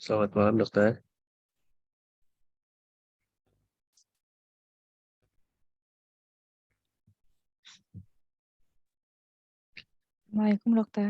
Selamat malam, dokter. Assalamualaikum dokter.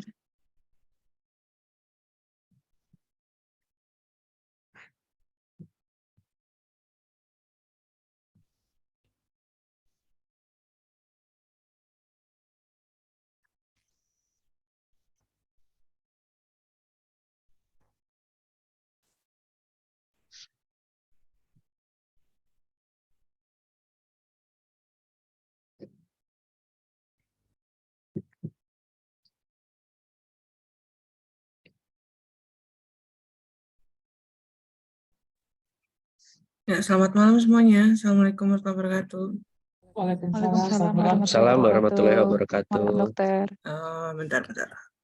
Ya, selamat malam semuanya. Assalamualaikum warahmatullahi wabarakatuh. Waalaikumsalam Salam warahmatullahi warahmatullahi wabarakatuh. Malam wabarakatuh. dokter. Bentar.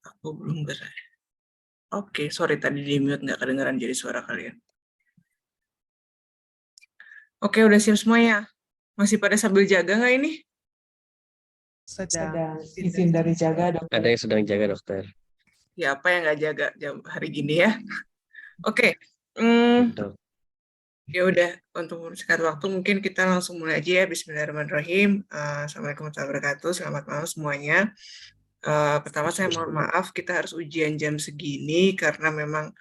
Aku belum beres. Oke, sorry tadi di mute nggak kedengeran jadi suara kalian. Oke, udah siap semuanya. Masih pada sambil jaga nggak ini? Sedang izin dari jaga, dokter. Ada yang sedang jaga, dokter. Ya, apa yang nggak jaga jam hari gini ya? Oke, hmm, Dok. ya udah. Untuk mempersingkat waktu, mungkin kita langsung mulai aja ya. Bismillahirrahmanirrahim. Assalamualaikum warahmatullahi wabarakatuh. Selamat malam semuanya. Pertama saya mohon maaf kita harus ujian jam segini karena memang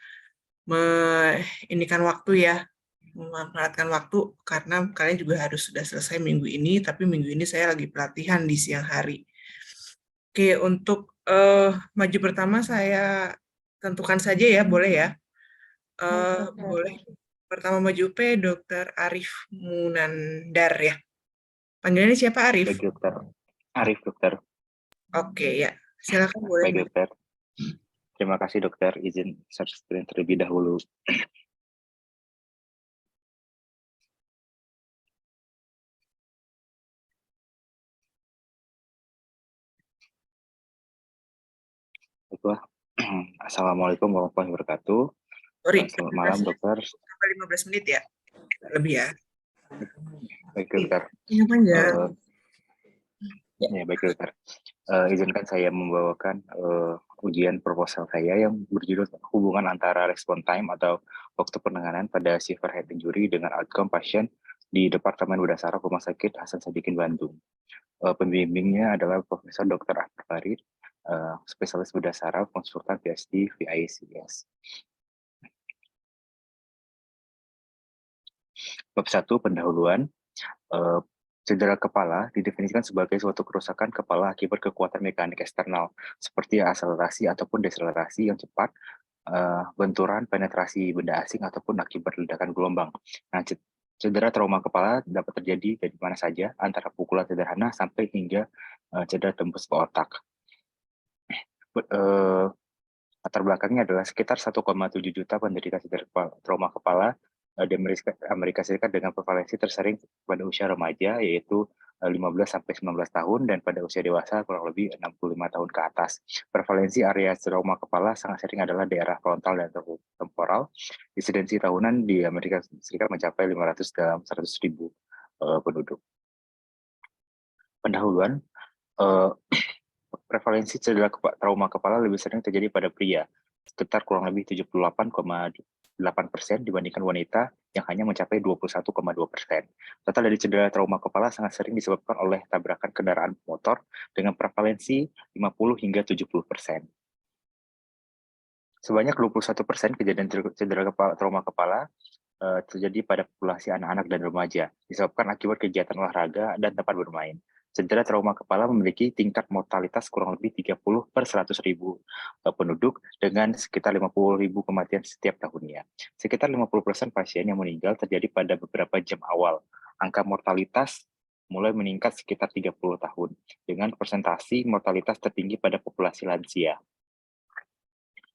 ini kan waktu ya, memanfaatkan waktu karena kalian juga harus sudah selesai minggu ini, tapi minggu ini saya lagi pelatihan di siang hari. Oke, untuk maju pertama saya tentukan saja ya, boleh ya? Boleh. Pertama maju P, Dr. Arif Munandar ya. Panggilannya siapa, Arif? Baik, dokter. Arif, dokter. Oke ya, silakan boleh. Baik, dokter. Terima kasih, dokter. Izin share screen terlebih dahulu. Baiklah. Assalamualaikum warahmatullahi wabarakatuh. Sorry, Selamat malam, dokter. sampai 15 menit ya? Lebih ya? Baik, dokter. Yang panjang. Ya, baik, dokter. Izinkan saya membawakan ujian proposal saya yang berjudul hubungan antara respon time atau waktu penanganan pada severe head injury dengan outcome pasien di Departemen Bedah Saraf Rumah Sakit Hasan Sadikin Bandung. Pembimbingnya adalah Profesor Dr. Ahmad Farid, spesialis bedah saraf, konsultan PhD VICS. Bab 1, pendahuluan. Cedera kepala didefinisikan sebagai suatu kerusakan kepala akibat kekuatan mekanik eksternal, seperti akselerasi ataupun deselerasi yang cepat, benturan, penetrasi benda asing, ataupun akibat ledakan gelombang. Nah, cedera trauma kepala dapat terjadi dari mana saja, antara pukulan sederhana sampai hingga cedera tembus ke otak. Latar belakangnya adalah sekitar 1,7 juta penderita cedera trauma kepala di Amerika Serikat dengan prevalensi tersering pada usia remaja, yaitu 15-19 tahun, dan pada usia dewasa kurang lebih 65 tahun ke atas. Prevalensi area trauma kepala sangat sering adalah daerah frontal dan temporal. Insidensi tahunan di Amerika Serikat mencapai 500 dalam 100.000 penduduk. Pendahuluan, prevalensi cedera trauma kepala lebih sering terjadi pada pria, sekitar kurang lebih 78,8% dibandingkan wanita yang hanya mencapai 21,2%. Total dari cedera trauma kepala sangat sering disebabkan oleh tabrakan kendaraan motor dengan prevalensi 50 hingga 70%. Sebanyak 21% kejadian cedera trauma kepala terjadi pada populasi anak-anak dan remaja, disebabkan akibat kegiatan olahraga dan tempat bermain. Cedera trauma kepala memiliki tingkat mortalitas kurang lebih 30 per 100.000 penduduk dengan sekitar 50.000 kematian setiap tahunnya. Sekitar 50% pasien yang meninggal terjadi pada beberapa jam awal. Angka mortalitas mulai meningkat sekitar 30 tahun, dengan persentase mortalitas tertinggi pada populasi lansia.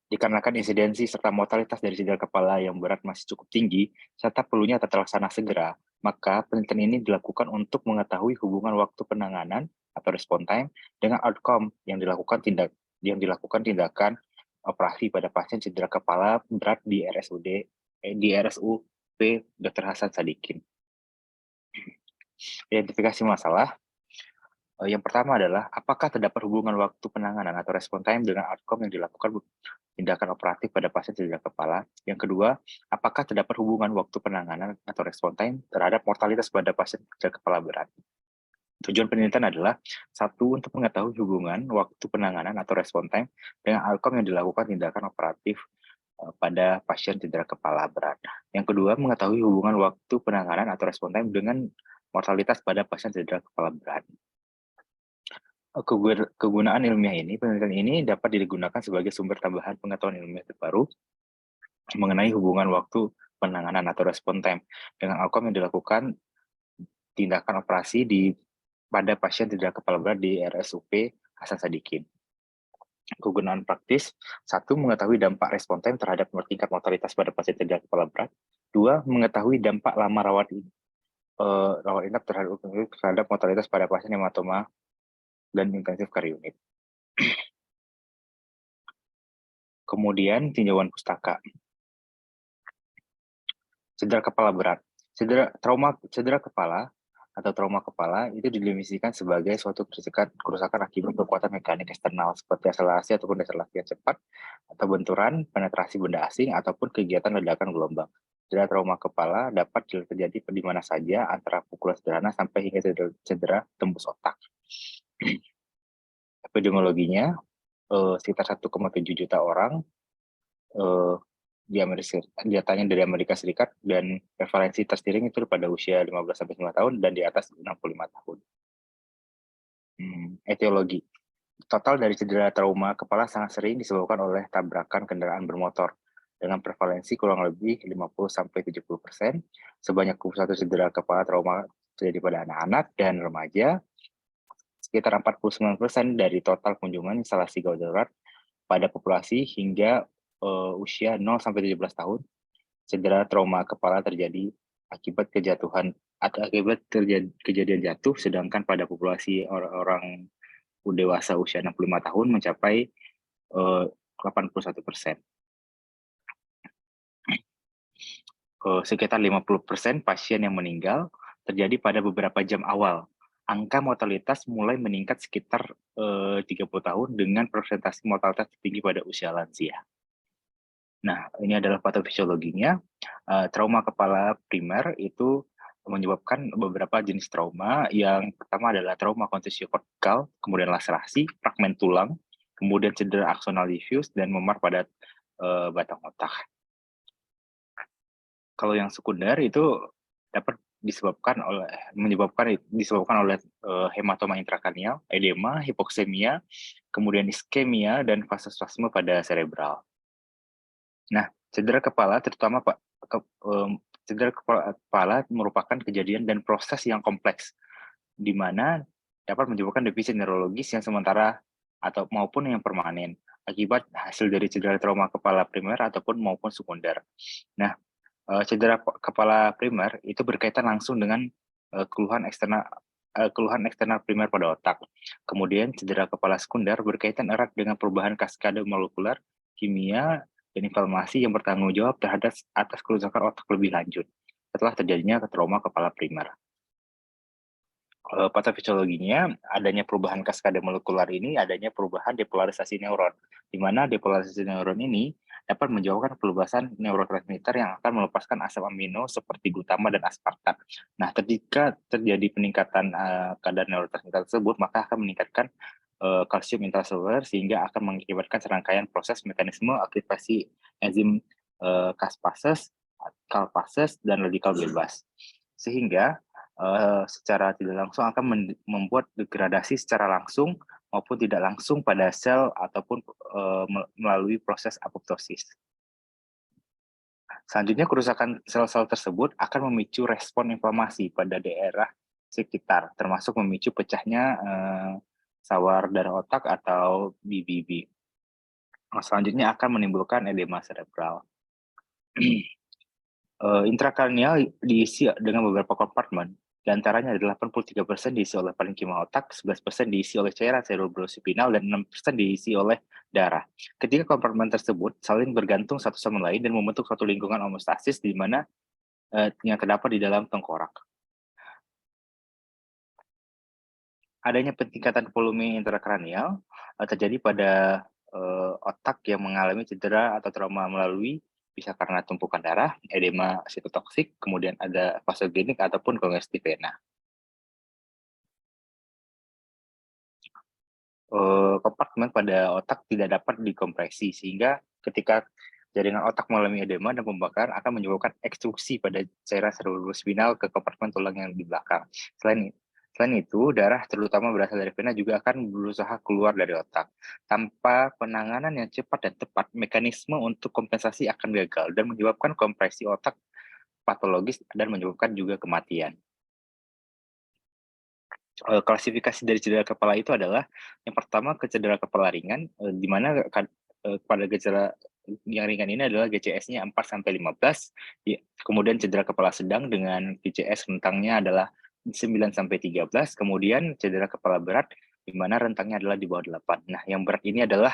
Dikarenakan insidensi serta mortalitas dari cedera kepala yang berat masih cukup tinggi, serta perlunya tata laksana segera, maka penelitian ini dilakukan untuk mengetahui hubungan waktu penanganan atau respon time dengan outcome yang dilakukan tindakan operasi pada pasien cedera kepala berat di RSUP Dr. Hasan Sadikin. Identifikasi masalah. Yang pertama adalah, apakah terdapat hubungan waktu penanganan atau respon time dengan outcome yang dilakukan tindakan operatif pada pasien cedera kepala. Yang kedua, apakah terdapat hubungan waktu penanganan atau respon time terhadap mortalitas pada pasien cedera kepala berat. Tujuan penelitian adalah satu, untuk mengetahui hubungan waktu penanganan atau respon time dengan outcome yang dilakukan tindakan operatif pada pasien cedera kepala berat. Yang kedua, mengetahui hubungan waktu penanganan atau respon time dengan mortalitas pada pasien cedera kepala berat. Kegunaan ilmiah ini, penelitian ini dapat digunakan sebagai sumber tambahan pengetahuan ilmiah terbaru mengenai hubungan waktu penanganan atau respon time dengan outcome yang dilakukan tindakan operasi pada pasien cedera kepala berat di RSUP Hasan Sadikin. Kegunaan praktis, satu, mengetahui dampak respon time terhadap tingkat mortalitas pada pasien cedera kepala berat. Dua, mengetahui dampak lama rawat inap terhadap mortalitas pada pasien hematoma dan intensif care unit. Kemudian tinjauan pustaka. Cedera kepala berat. Cedera kepala atau trauma kepala itu didefinisikan sebagai suatu kerusakan akibat kekuatan mekanik eksternal seperti akselerasi ataupun deselerasi yang cepat, atau benturan, penetrasi benda asing, ataupun kegiatan ledakan gelombang. Cedera trauma kepala dapat terjadi di mana saja, antara pukulan sederhana sampai hingga cedera tembus otak. Epidemiologinya, sekitar 1,7 juta orang datanya dari Amerika Serikat, dan prevalensi tersiring itu pada usia 15-5 tahun dan di atas 65 tahun. Etiologi. Total dari cedera trauma kepala sangat sering disebabkan oleh tabrakan kendaraan bermotor dengan prevalensi kurang lebih 50-70%. Sebanyak 21 cedera kepala trauma terjadi pada anak-anak dan remaja. Sekitar 49% dari total kunjungan instalasi gawat darurat pada populasi hingga usia 0-17 tahun. Cedera trauma kepala terjadi akibat kejadian jatuh, sedangkan pada populasi orang dewasa usia 65 tahun mencapai 81%. Sekitar 50% pasien yang meninggal terjadi pada beberapa jam awal. Angka mortalitas mulai meningkat sekitar 30 tahun dengan persentase mortalitas tinggi pada usia lansia. Nah, ini adalah patofisiologinya. Trauma kepala primer itu menyebabkan beberapa jenis trauma. Yang pertama adalah trauma kontusio-kortikal, kemudian laserasi, fragmen tulang, kemudian cedera aksonal diffuse, dan memar pada batang otak. Kalau yang sekunder itu dapat disebabkan oleh hematoma intrakranial, edema, hipoksemia, kemudian iskemia, dan vasospasme pada cerebral. Nah, cedera kepala terutama cedera kepala merupakan kejadian dan proses yang kompleks, di mana dapat menyebabkan defisit neurologis yang sementara atau maupun yang permanen akibat hasil dari cedera trauma kepala primer ataupun maupun sekunder. Nah, cedera kepala primer itu berkaitan langsung dengan keluhan eksternal primer pada otak. Kemudian cedera kepala sekunder berkaitan erat dengan perubahan kaskade molekuler, kimia, dan inflamasi yang bertanggung jawab atas kerusakan otak lebih lanjut setelah terjadinya trauma kepala primer. Patofisiologinya, adanya perubahan kaskade molekular ini, adanya perubahan depolarisasi neuron, di mana depolarisasi neuron ini dapat menyebabkan pelepasan neurotransmitter yang akan melepaskan asam amino seperti glutama dan aspartat. Nah, ketika terjadi peningkatan kadar neurotransmitter tersebut, maka akan meningkatkan kalsium intraseluler sehingga akan mengakibatkan serangkaian proses mekanisme aktivasi enzim kaspases, kalpases, dan radikal bebas. Sehingga secara tidak langsung akan membuat degradasi secara langsung maupun tidak langsung pada sel ataupun melalui proses apoptosis. Selanjutnya, kerusakan sel-sel tersebut akan memicu respon inflamasi pada daerah sekitar, termasuk memicu pecahnya sawar darah otak atau BBB. Selanjutnya akan menimbulkan edema cerebral. Intrakranial diisi dengan beberapa kompartemen, di antaranya adalah 83% diisi oleh parenkima otak, 11% diisi oleh cairan cerebrosipinal, dan 6% diisi oleh darah. Ketiga kompartemen tersebut saling bergantung satu sama lain dan membentuk suatu lingkungan homeostasis di mana yang terdapat di dalam tengkorak. Adanya peningkatan volume intrakranial terjadi pada otak yang mengalami cedera atau trauma melalui bisa karena tumpukan darah, edema sitotoksik, kemudian ada vasogenik ataupun kongestif vena. Kompartemen pada otak tidak dapat dikompresi sehingga ketika jaringan otak mengalami edema dan pembakaran akan menyebabkan ekstruksi pada cairan cerebrospinal ke kompartemen tulang yang di belakang. Selain itu, darah terutama berasal dari vena juga akan berusaha keluar dari otak. Tanpa penanganan yang cepat dan tepat, mekanisme untuk kompensasi akan gagal dan menyebabkan kompresi otak patologis dan menyebabkan juga kematian. Klasifikasi dari cedera kepala itu adalah yang pertama ke cedera kepala ringan, di mana pada gejala yang ringan ini adalah GCS-nya 4-15, kemudian cedera kepala sedang dengan GCS rentangnya adalah 9-13, kemudian cedera kepala berat di mana rentangnya adalah di bawah 8. Nah, yang berat ini adalah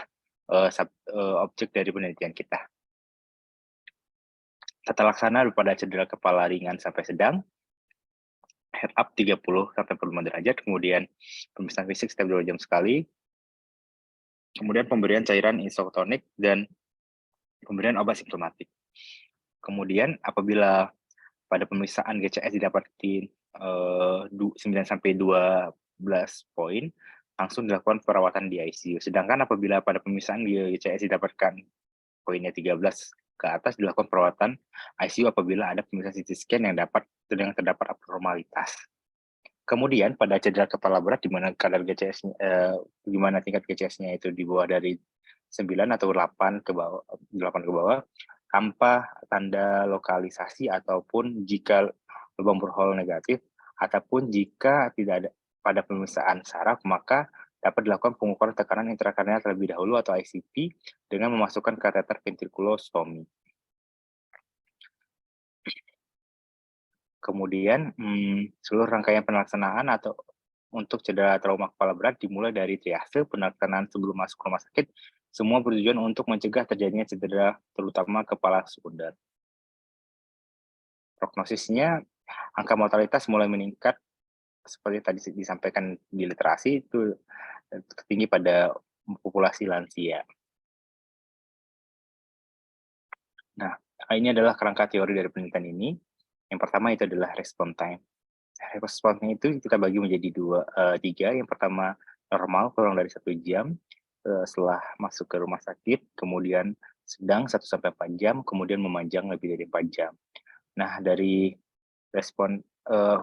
objek dari penelitian kita. Tata laksana pada cedera kepala ringan sampai sedang, head up 30-45 derajat, kemudian pemeriksaan fisik setiap 2 jam sekali, kemudian pemberian cairan isotonik dan pemberian obat simptomatik. Kemudian apabila pada pemeriksaan GCS didapati 9-12 poin, langsung dilakukan perawatan di ICU. Sedangkan apabila pada pemeriksaan GCS didapatkan poinnya 13 ke atas, dilakukan perawatan ICU apabila ada pemeriksaan CT scan yang terdapat abnormalitas. Kemudian pada cedera kepala berat di mana kadar GCS-nya di mana tingkat GCS-nya itu di bawah dari 9 atau 8 ke bawah tanpa tanda lokalisasi ataupun jika lubang borehole negatif ataupun jika tidak ada pada pemeriksaan saraf, maka dapat dilakukan pengukuran tekanan intrakranial terlebih dahulu atau ICP dengan memasukkan kateter ventriculostomi. Kemudian seluruh rangkaian pelaksanaan atau untuk cedera trauma kepala berat dimulai dari triase, pelaksanaan sebelum masuk rumah sakit, semua bertujuan untuk mencegah terjadinya cedera terutama kepala sekunder. Prognosisnya, angka mortalitas mulai meningkat seperti tadi disampaikan di literasi itu tertinggi pada populasi lansia. Nah, ini adalah kerangka teori dari penelitian ini. Yang pertama itu adalah response time. Response-nya itu kita bagi menjadi 3. Yang pertama normal kurang dari 1 jam setelah masuk ke rumah sakit, kemudian sedang 1-4 jam, kemudian memanjang lebih dari 4 jam. Nah, dari respon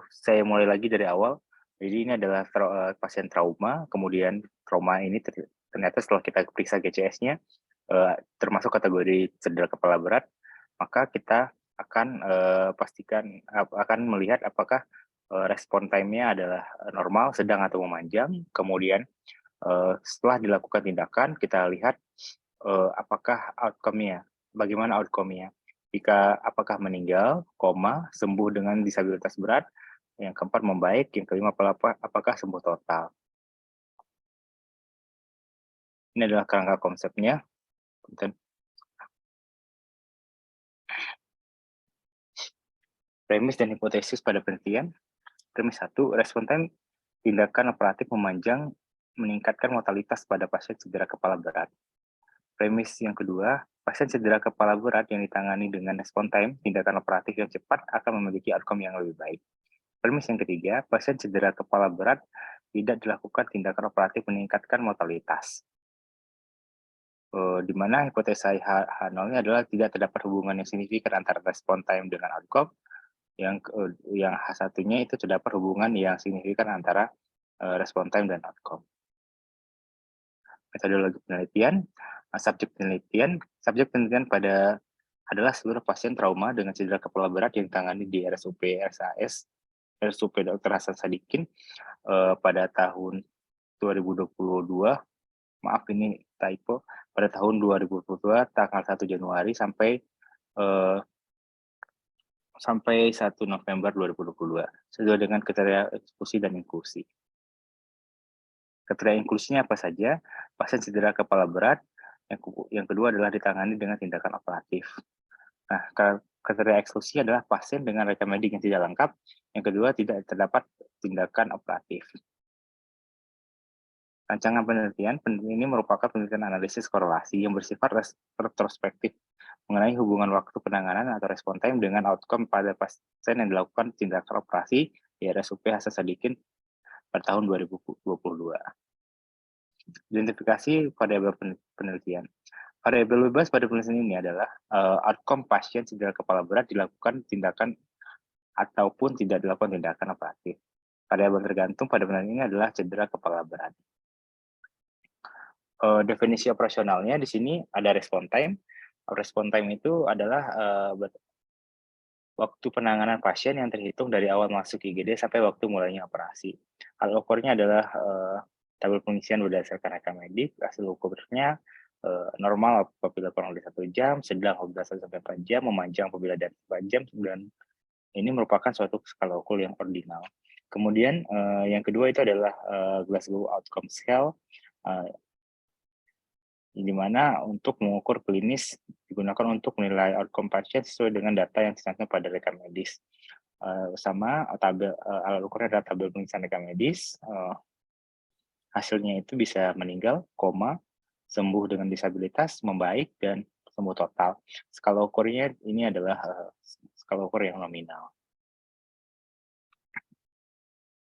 saya mulai lagi dari awal. Jadi ini adalah pasien trauma, kemudian trauma ini ternyata setelah kita periksa GCS-nya termasuk kategori cedera kepala berat, maka kita akan akan melihat apakah respon time-nya adalah normal, sedang atau memanjang. Kemudian setelah dilakukan tindakan, kita lihat apakah outcome-nya, bagaimana outcome-nya. Jika apakah meninggal, koma, sembuh dengan disabilitas berat, yang keempat membaik, yang kelima apakah sembuh total. Ini adalah kerangka konsepnya. Premis dan hipotesis pada penelitian. Premis 1, respon time tindakan operatif memanjang meningkatkan mortalitas pada pasien cedera kepala berat. Premis yang kedua, pasien cedera kepala berat yang ditangani dengan respon time tindakan operatif yang cepat akan memiliki outcome yang lebih baik. Premis yang ketiga, pasien cedera kepala berat tidak dilakukan tindakan operatif meningkatkan mortalitas. Di mana hipotesa H0-nya adalah tidak terdapat hubungan yang signifikan antara respon time dengan outcome. Yang H1-nya itu terdapat hubungan yang signifikan antara respon time dan outcome. Metodologi penelitian, subjek penelitian adalah seluruh pasien trauma dengan cedera kepala berat yang ditangani di RSUP Dr. Hasan Sadikin pada tahun 2022. Maaf ini typo, pada tahun 2022 tanggal 1 Januari sampai 1 November 2022 sesuai dengan kriteria eksklusi dan inklusi. Kriteria inklusinya apa saja? Pasien cedera kepala berat, yang kedua adalah ditangani dengan tindakan operatif. Nah, kriteria eksklusi adalah pasien dengan rekam medik yang tidak lengkap, yang kedua tidak terdapat tindakan operatif. Rancangan penelitian ini merupakan penelitian analisis korelasi yang bersifat retrospektif mengenai hubungan waktu penanganan atau respon time dengan outcome pada pasien yang dilakukan tindakan operasi di RSUP Hasan Sadikin pada tahun 2022. Identifikasi variabel penelitian. Variabel bebas pada penelitian ini adalah outcome pasien cedera kepala berat dilakukan tindakan ataupun tidak dilakukan tindakan operatif. Variabel tergantung pada penelitian ini adalah cedera kepala berat. Definisi operasionalnya di sini ada respon time. Respon time itu adalah waktu penanganan pasien yang terhitung dari awal masuk IGD sampai waktu mulainya operasi. Hal ukurnya adalah tabel pengisian berdasarkan rekam medik. Hasil ukurnya normal apabila kurang dari 1 jam, sedang apabila 1 sampai 4 jam, memanjang apabila dari 4 jam, dan ini merupakan suatu skala ukur yang ordinal. Kemudian yang kedua itu adalah Glasgow Outcome Scale, di mana untuk mengukur klinis digunakan untuk menilai outcome pasien sesuai dengan data yang dicantumkan pada rekam medis. Sama tabel alat ukurnya adalah tabel pengisian rekam medis. Hasilnya itu bisa meninggal, koma, sembuh dengan disabilitas, membaik, dan sembuh total. Skala ukurnya ini adalah skala ukur yang nominal.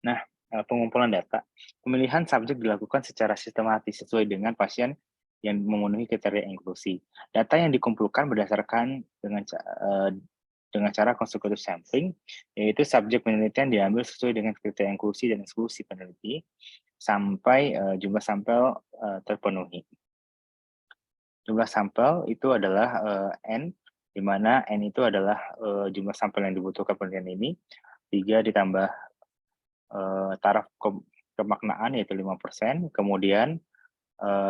Nah, pengumpulan data. Pemilihan subjek dilakukan secara sistematis sesuai dengan pasien yang memenuhi kriteria inklusi. Data yang dikumpulkan berdasarkan dengan cara consecutive sampling, yaitu subjek penelitian diambil sesuai dengan kriteria inklusi dan eksklusi peneliti sampai jumlah sampel terpenuhi. Jumlah sampel itu adalah N, di mana N itu adalah jumlah sampel yang dibutuhkan penelitian ini, 3 ditambah taraf kemaknaan yaitu 5%, kemudian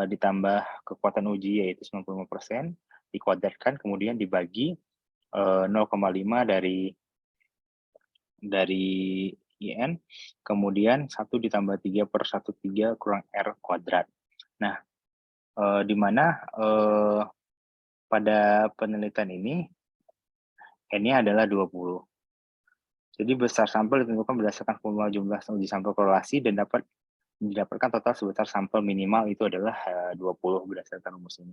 ditambah kekuatan uji yaitu 95%, dikuadratkan kemudian dibagi 0,5 dari IN, kemudian 1 ditambah 3 per 1/3 kurang R kuadrat. Nah, di mana pada penelitian ini N-nya adalah 20. Jadi besar sampel ditentukan berdasarkan formula jumlah uji sampel korelasi dan dapat didapatkan total sebesar sampel minimal itu adalah 20 berdasarkan rumus ini.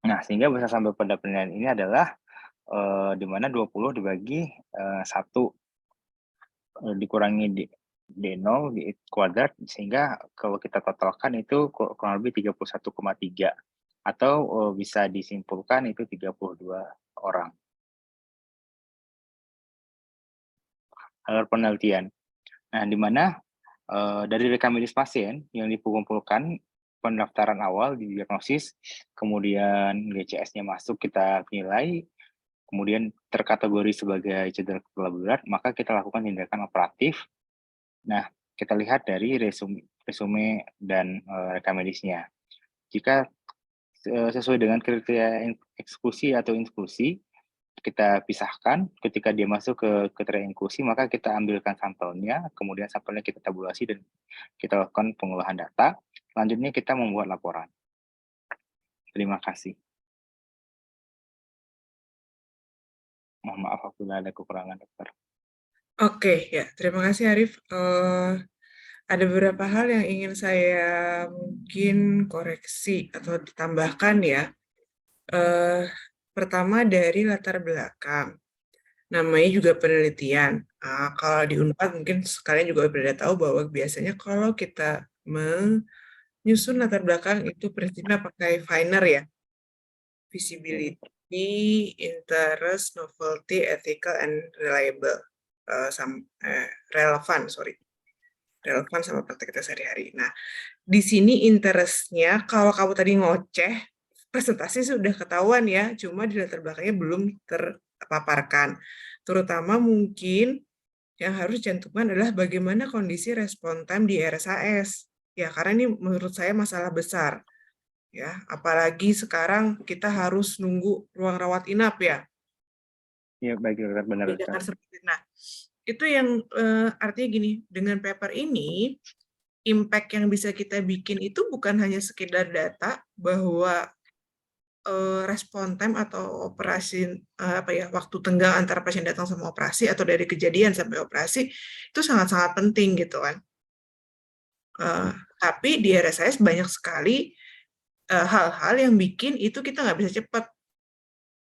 Nah, sehingga besar sampel pada penelitian ini adalah di mana 20 dibagi 1 dikurangi D0 di kuadrat, sehingga kalau kita totalkan itu kurang lebih 31,3 atau bisa disimpulkan itu 32 orang. Alur penelitian. Nah, di mana dari rekam medis pasien yang dikumpulkan pendaftaran awal di diagnosis, kemudian GCS-nya masuk kita nilai, kemudian terkategori sebagai cedera kepala berat, maka kita lakukan tindakan operatif. Nah, kita lihat dari resume dan rekam medisnya. Jika sesuai dengan kriteria eksklusi atau inklusi, kita pisahkan. Ketika dia masuk ke kriteria inklusi, maka kita ambilkan sampelnya, kemudian sampelnya kita tabulasi dan kita lakukan pengolahan data. Selanjutnya kita membuat laporan. Terima kasih. Mohon maaf apabila ada kekurangan, dokter. Oke, ya, terima kasih Arif. Ada beberapa hal yang ingin saya mungkin koreksi atau ditambahkan ya. Pertama dari latar belakang. Namanya juga penelitian. Kalau di Unpad mungkin kalian juga sudah tahu bahwa biasanya kalau kita menyusun latar belakang itu prinsipnya pakai FINER ya. Feasibility, interest, novelty, ethical, and reliable. Relevan sama praktek kita sehari-hari. Nah, di sini interest-nya, kalau kamu tadi ngoceh, presentasi sudah ketahuan ya, cuma di latar belakangnya belum terpaparkan. Terutama mungkin yang harus dicantumkan adalah bagaimana kondisi respon time di RSAS. Ya, karena ini menurut saya masalah besar. Ya, apalagi sekarang kita harus nunggu ruang rawat inap ya. Iya, baik, benar. Nah, itu yang artinya gini, dengan paper ini, impact yang bisa kita bikin itu bukan hanya sekedar data bahwa respon time atau operasi waktu tenggang antara pasien datang sama operasi atau dari kejadian sampai operasi itu sangat-sangat penting gitu kan. Tapi di RSIS banyak sekali hal-hal yang bikin itu kita nggak bisa cepat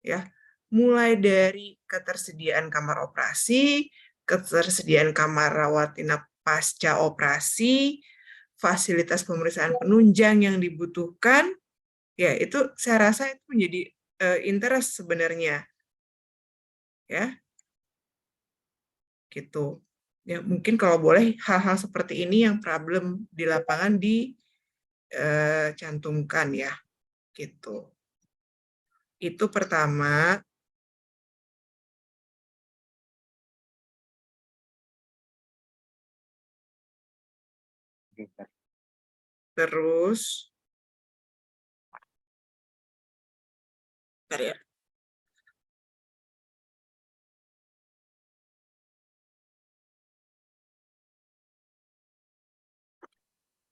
ya. Mulai dari ketersediaan kamar operasi, ketersediaan kamar rawat inap pasca operasi, fasilitas pemeriksaan penunjang yang dibutuhkan, ya itu saya rasa itu menjadi interest sebenarnya, ya, gitu. Ya mungkin kalau boleh hal-hal seperti ini yang problem di lapangan dicantumkan ya, gitu. Itu pertama. Terus, bentar ya.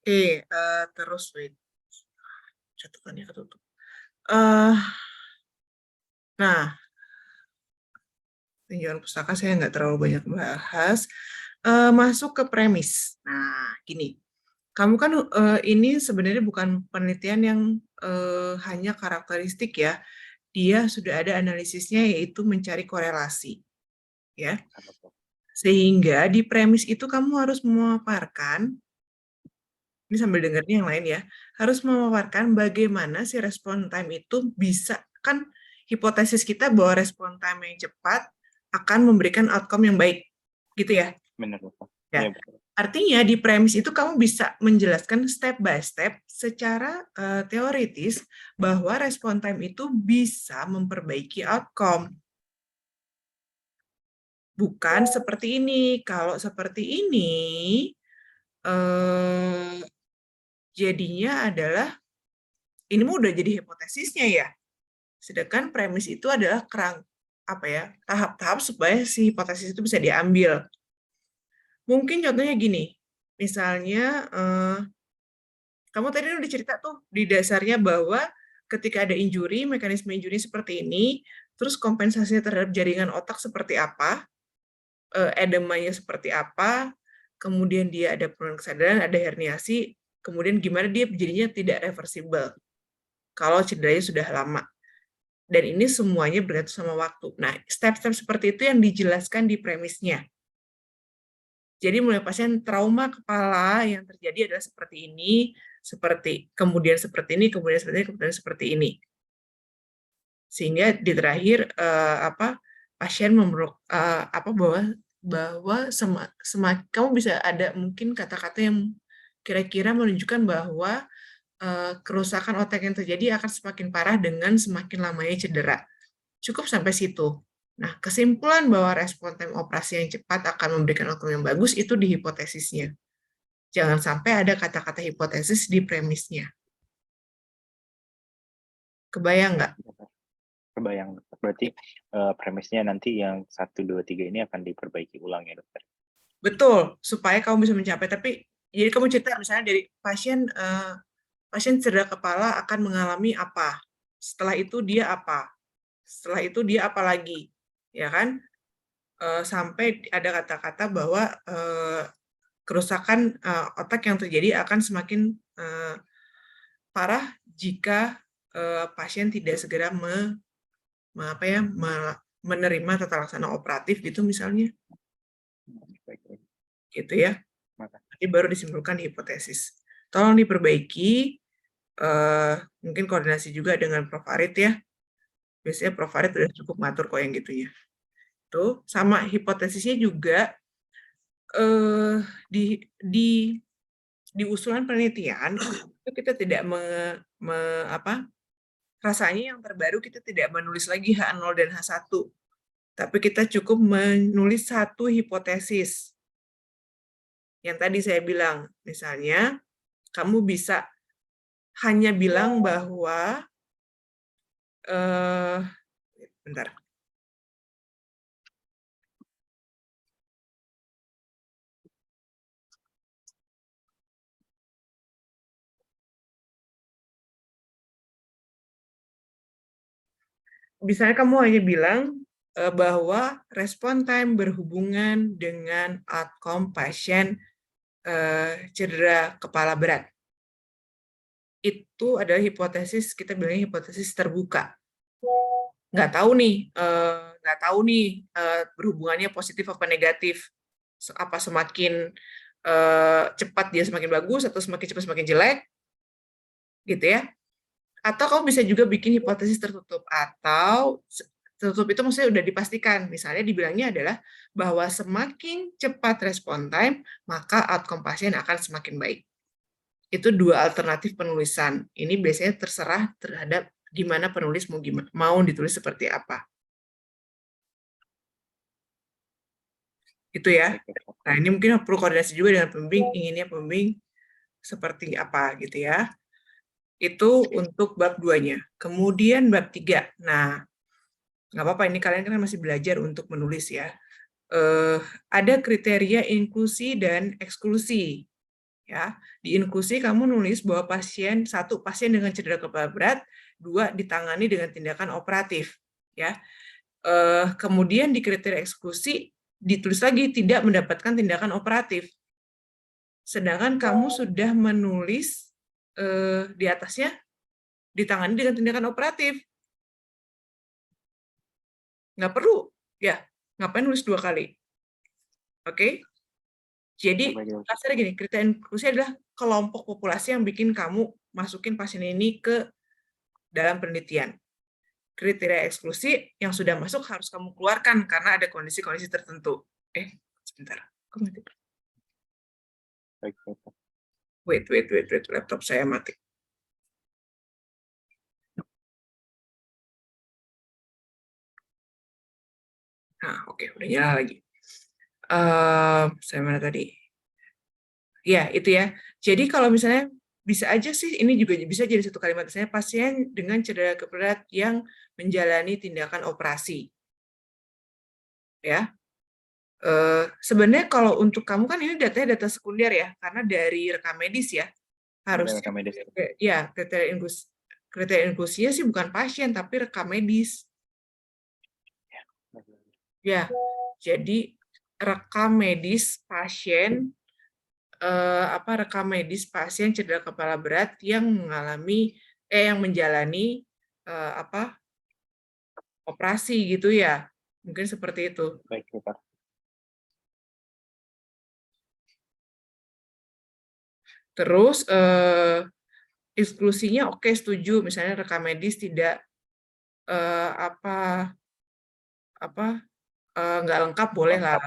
Oke, terus wait. Catatannya ketutup. Nah, tinjauan pustaka saya nggak terlalu banyak bahas. Masuk ke premis. Nah, gini. Kamu kan ini sebenarnya bukan penelitian yang hanya karakteristik ya. Dia sudah ada analisisnya yaitu mencari korelasi. Ya. Sehingga di premis itu kamu harus memaparkan, ini sambil dengarnya yang lain ya, harus memaparkan bagaimana si respon time itu bisa, kan hipotesis kita bahwa respon time yang cepat akan memberikan outcome yang baik, gitu ya? Benar, Bapak. Ya. Ya, betul. Artinya di premis itu kamu bisa menjelaskan step by step secara teoritis bahwa respon time itu bisa memperbaiki outcome. Bukan seperti ini. Kalau seperti ini, jadinya adalah, ini mah udah jadi hipotesisnya ya. Sedangkan premis itu adalah tahap-tahap supaya si hipotesis itu bisa diambil. Mungkin contohnya gini, misalnya kamu tadi udah cerita tuh di dasarnya bahwa ketika ada injury, mekanisme injury seperti ini, terus kompensasinya terhadap jaringan otak seperti apa, edemanya seperti apa, kemudian dia ada penurunan kesadaran, ada herniasi, kemudian gimana dia jadinya tidak reversible kalau cederanya sudah lama. Dan ini semuanya bergantung sama waktu. Nah, step-step seperti itu yang dijelaskan di premisnya. Jadi mulai pasien trauma kepala yang terjadi adalah seperti ini, kemudian seperti ini, kemudian seperti ini. Sehingga di terakhir pasien bahwa kamu bisa ada mungkin kata-kata yang kira-kira menunjukkan bahwa kerusakan otak yang terjadi akan semakin parah dengan semakin lamanya cedera. Cukup sampai situ. Nah, kesimpulan bahwa respon time operasi yang cepat akan memberikan outcome yang bagus itu di hipotesisnya. Jangan sampai ada kata-kata hipotesis di premisnya. Kebayang nggak? Kebayang, dokter. Berarti premisnya nanti yang 1, 2, 3 ini akan diperbaiki ulang ya, dokter? Betul, supaya kamu bisa mencapai. Tapi, jadi kamu cerita misalnya dari pasien cedera kepala akan mengalami apa? Setelah itu dia apa? Setelah itu dia apa lagi? Ya kan? Sampai ada kata-kata bahwa kerusakan otak yang terjadi akan semakin parah jika pasien tidak segera menerima tata laksana operatif gitu misalnya. Gitu ya. Nanti baru disimpulkan di hipotesis. Tolong diperbaiki, mungkin koordinasi juga dengan Prof. Arit ya. Biasanya Prof. Arit udah cukup ngatur kok yang gitunya. Tuh, sama hipotesisnya juga di usulan penelitian itu kita tidak rasanya yang terbaru kita tidak menulis lagi H0 dan H1, tapi kita cukup menulis satu hipotesis. Yang tadi saya bilang, misalnya kamu bisa hanya bilang bahwa bentar. misalnya kamu hanya bilang bahwa respon time berhubungan dengan outcome pasien cedera kepala berat. Itu adalah hipotesis, kita bilangnya hipotesis terbuka. Nggak tahu nih berhubungannya positif apa negatif. Apa semakin cepat dia semakin bagus atau semakin cepat semakin jelek, gitu ya. Atau kamu bisa juga bikin hipotesis tertutup, atau tertutup itu maksudnya udah dipastikan. Misalnya dibilangnya adalah bahwa semakin cepat respon time, maka outcome pasien akan semakin baik. Itu dua alternatif penulisan. Ini biasanya terserah terhadap gimana penulis mau ditulis seperti apa. Itu ya. Nah, ini mungkin perlu koordinasi juga dengan pembimbing, inginnya pembimbing seperti apa gitu ya. Itu untuk bab 2-nya. Kemudian bab 3. Nah, nggak apa-apa, ini kalian kan masih belajar untuk menulis ya. Ada kriteria inklusi dan eksklusi. Ya, di inklusi kamu nulis bahwa pasien dengan cedera kepala berat, 2 ditangani dengan tindakan operatif. Ya, kemudian di kriteria eksklusi ditulis lagi tidak mendapatkan tindakan operatif. Sedangkan kamu sudah menulis di atasnya ditangani dengan tindakan operatif. Nggak perlu, ya. Ngapain nulis 2 kali? Oke? Jadi, kasarnya gini, kriteria inklusi adalah kelompok populasi yang bikin kamu masukin pasien ini ke dalam penelitian. Kriteria eksklusi yang sudah masuk harus kamu keluarkan karena ada kondisi-kondisi tertentu. Sebentar. Wait, laptop saya mati. Nah, oke, udah nyala lagi. Saya mana tadi? Ya, itu ya. Jadi kalau misalnya bisa aja sih, ini juga bisa jadi satu kalimat, misalnya pasien dengan cedera kepala berat yang menjalani tindakan operasi. Ya. Sebenarnya kalau untuk kamu kan ini datanya data sekunder ya, karena dari rekam medis ya. Harusnya ya, kriteria inklusinya sih bukan pasien tapi rekam medis. Ya, jadi rekam medis pasien rekam medis pasien cedera kepala berat yang menjalani operasi gitu ya. Mungkin seperti itu. Baik, Pak. Terus eksklusinya oke, setuju, misalnya rekam medis tidak nggak lengkap, boleh lah.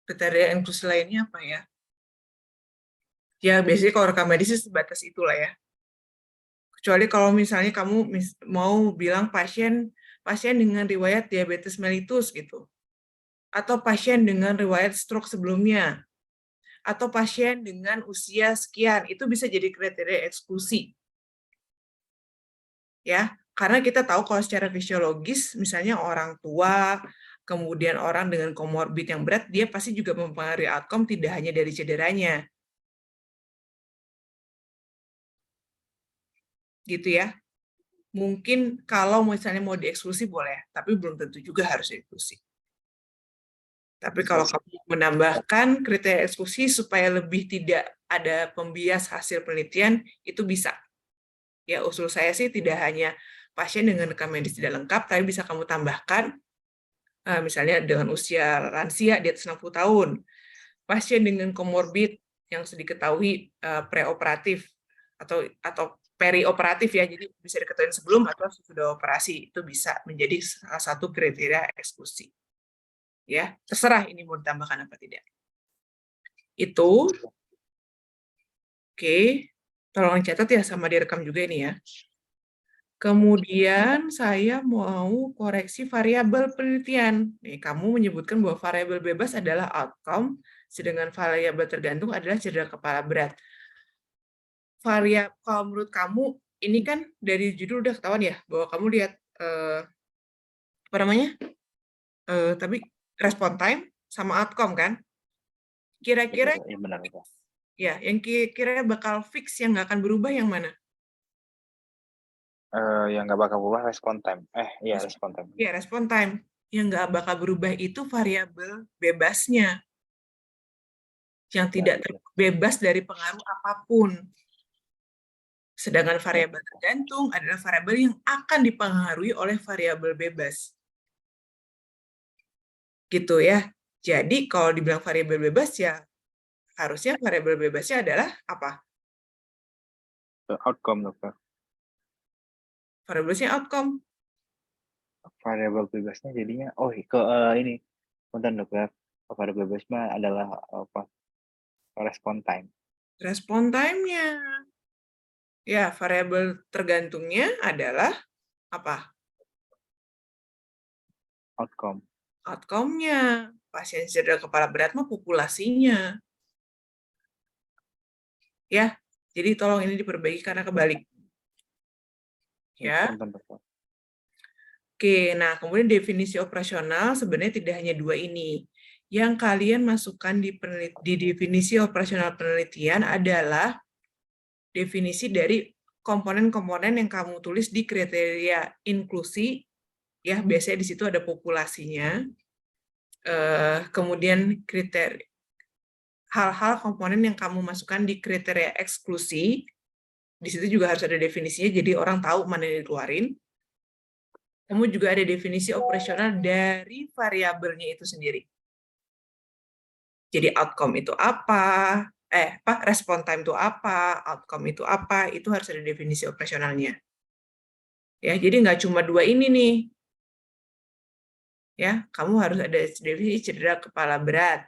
Kriteria inklusi lainnya apa ya? Ya biasanya kalau rekam medis sebatas itulah ya. Kecuali kalau misalnya kamu mau bilang pasien dengan riwayat diabetes mellitus gitu, atau pasien dengan riwayat stroke sebelumnya, atau pasien dengan usia sekian, itu bisa jadi kriteria eksklusi. Ya, karena kita tahu kalau secara fisiologis, misalnya orang tua, kemudian orang dengan komorbid yang berat, dia pasti juga mempengaruhi outcome tidak hanya dari cederanya. Gitu ya. Mungkin kalau misalnya mau dieksklusi boleh, tapi belum tentu juga harus dieksklusi. Tapi kalau kamu menambahkan kriteria eksklusi supaya lebih tidak ada pembias hasil penelitian, itu bisa. Ya, usul saya sih tidak hanya pasien dengan rekam medis tidak lengkap, tapi bisa kamu tambahkan, misalnya dengan usia lansia di atas 60 tahun, pasien dengan komorbid yang diketahui preoperatif atau perioperatif ya, jadi bisa diketahui sebelum atau sudah operasi, itu bisa menjadi salah satu kriteria eksklusi. Ya, terserah ini mau ditambahkan apa tidak. Itu, oke, tolong catat ya sama direkam juga ini ya. Kemudian saya mau koreksi variabel penelitian. Nih, kamu menyebutkan bahwa variabel bebas adalah outcome, sedangkan variabel tergantung adalah cedera kepala berat. Kalau menurut kamu, ini kan dari judul udah ketahuan ya, bahwa kamu lihat, tapi respon time sama outcome kan? Kira-kira Iya benar itu. ya, yang kira-kira bakal fix yang nggak akan berubah yang mana? Yang nggak bakal berubah respon time. Iya respon time. Ya, respon time. Yang nggak bakal berubah itu variabel bebasnya. Yang tidak bebas dari pengaruh apapun. Sedangkan variabel tergantung adalah variabel yang akan dipengaruhi oleh variabel bebas. Gitu ya. Jadi kalau dibilang variabel bebas ya harusnya variabel bebasnya adalah apa? Outcome dokter. Variabelnya outcome. Variabel bebasnya jadinya ini. Punten dokter. Variabel bebasnya adalah apa? Respon time. Respon time-nya. Ya, variabel tergantungnya adalah apa? Outcome. Outcome-nya. Pasien cedera kepala berat mah populasinya. Ya, jadi tolong ini diperbaiki karena kebalik. Ya. Punten dokter. Oke, nah kemudian definisi operasional sebenarnya tidak hanya dua ini. Yang kalian masukkan di definisi operasional penelitian adalah definisi dari komponen-komponen yang kamu tulis di kriteria inklusi. Ya, biasanya di situ ada populasinya. Kemudian kriteria hal-hal komponen yang kamu masukkan di kriteria eksklusi. Di situ juga harus ada definisinya, jadi orang tahu mana yang dikeluarin. Kamu juga ada definisi operasional dari variabelnya itu sendiri. Jadi outcome itu apa, respon time itu apa, outcome itu apa, itu harus ada definisi operasionalnya. Ya, jadi nggak cuma dua ini nih. Ya, kamu harus ada definisi cedera kepala berat.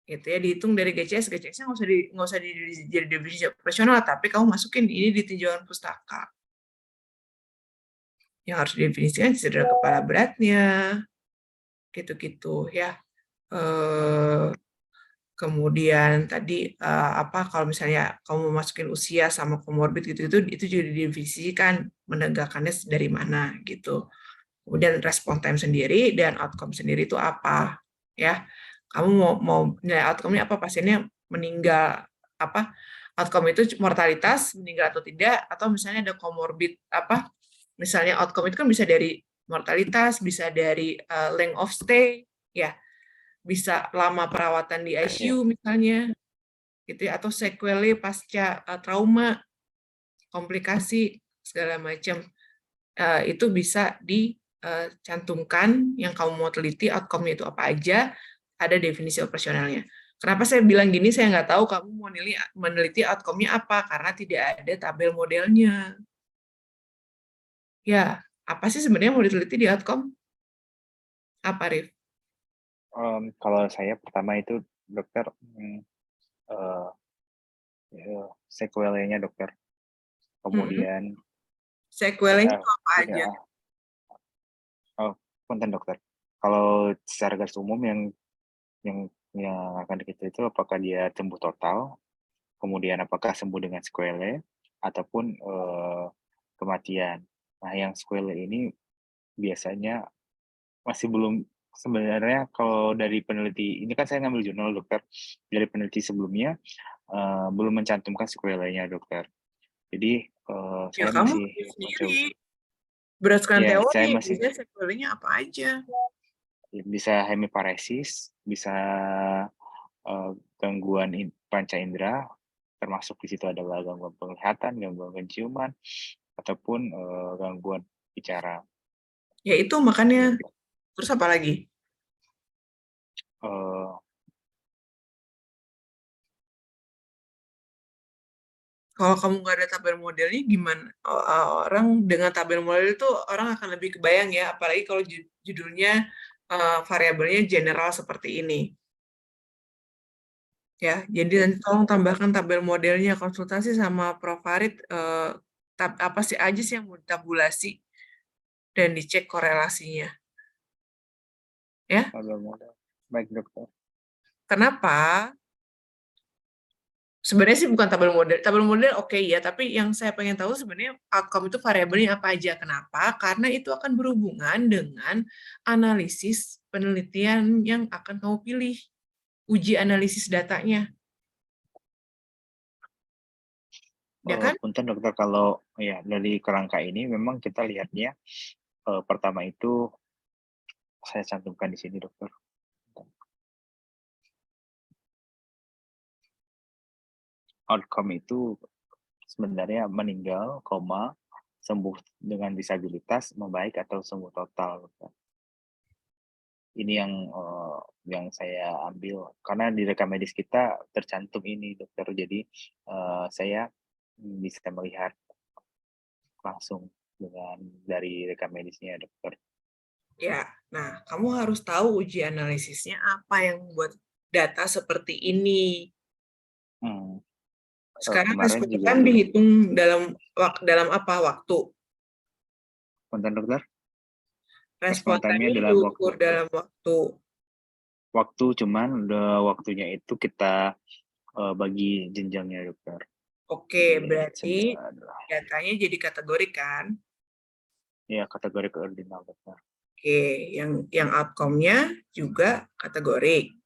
Gitu ya, dihitung dari GCS, GCS-nya nggak usah jadi definisi operasional, tapi kamu masukin ini di tinjauan pustaka. Yang harus didefinisikan cedera kepala beratnya, gitu-gitu ya. Kemudian tadi kalau misalnya kamu masukin usia sama komorbid gitu itu juga didefinisikan menegakkannya dari mana gitu. Kemudian respon time sendiri dan outcome sendiri itu apa ya? Kamu mau nilai outcome-nya apa, pasiennya meninggal apa? Outcome itu mortalitas, meninggal atau tidak, atau misalnya ada komorbid apa? Misalnya outcome itu kan bisa dari mortalitas, bisa dari length of stay, ya, bisa lama perawatan di ICU misalnya, gitu ya, atau sequelae pasca trauma, komplikasi segala macam, itu bisa dicantumkan yang kamu mau teliti outcome-nya itu apa aja, ada definisi operasionalnya. Kenapa saya bilang gini, saya nggak tahu kamu mau meneliti outcome-nya apa, karena tidak ada tabel modelnya. Ya, apa sih sebenarnya mau diteliti di outcome? Apa, Rif? Kalau saya pertama itu dokter sequelnya dokter. Kemudian sequelnya itu apa aja? Punten dokter. Kalau secara garis umum yang akan kita itu apakah dia sembuh total, kemudian apakah sembuh dengan sequelae ataupun kematian. Nah, yang sequelae ini biasanya masih belum, sebenarnya kalau dari peneliti, ini kan saya ngambil jurnal dokter, dari peneliti sebelumnya belum mencantumkan sequelae-nya dokter. Jadi saya masih sendiri berdasarkan teori, saya masih sequelae-nya apa aja? Bisa hemiparesis, bisa gangguan panca indera, termasuk di situ adalah gangguan penglihatan, gangguan penciuman, ataupun gangguan bicara. Ya itu makanya. Terus apa lagi? Kalau kamu nggak ada tabel modelnya gimana? Orang dengan tabel model itu orang akan lebih kebayang ya, apalagi kalau judulnya variabelnya general seperti ini. Ya, jadi nanti tolong tambahkan tabel modelnya, konsultasi sama Prof. Farid, apa sih aja sih yang mau ditabulasi dan dicek korelasinya. Ya. Tabel model. Baik, dokter. Kenapa? Sebenarnya sih bukan tabel model oke ya, tapi yang saya pengen tahu sebenarnya outcome itu variabelnya apa aja. Kenapa? Karena itu akan berhubungan dengan analisis penelitian yang akan kamu pilih, uji analisis datanya. Ya kan? Punten dokter, kalau ya dari kerangka ini memang kita lihatnya pertama itu saya cantumkan di sini dokter. Outcome itu sebenarnya meninggal, sembuh dengan disabilitas, membaik atau sembuh total. Dokter. Ini yang saya ambil karena di rekam medis kita tercantum ini dokter. Jadi saya bisa melihat langsung dengan dari rekam medisnya dokter. Ya, nah kamu harus tahu uji analisisnya apa yang membuat data seperti ini. Sekarang Kemarin juga responden dihitung dalam apa waktu? Punten dokter? Respondennya dalam diukur dalam waktu. Waktu cuman waktunya itu kita bagi jenjangnya dokter. Oke, berarti datanya jadi kategori kan? Iya, kategori ordinal dokter. Oke, yang outcome-nya juga kategori.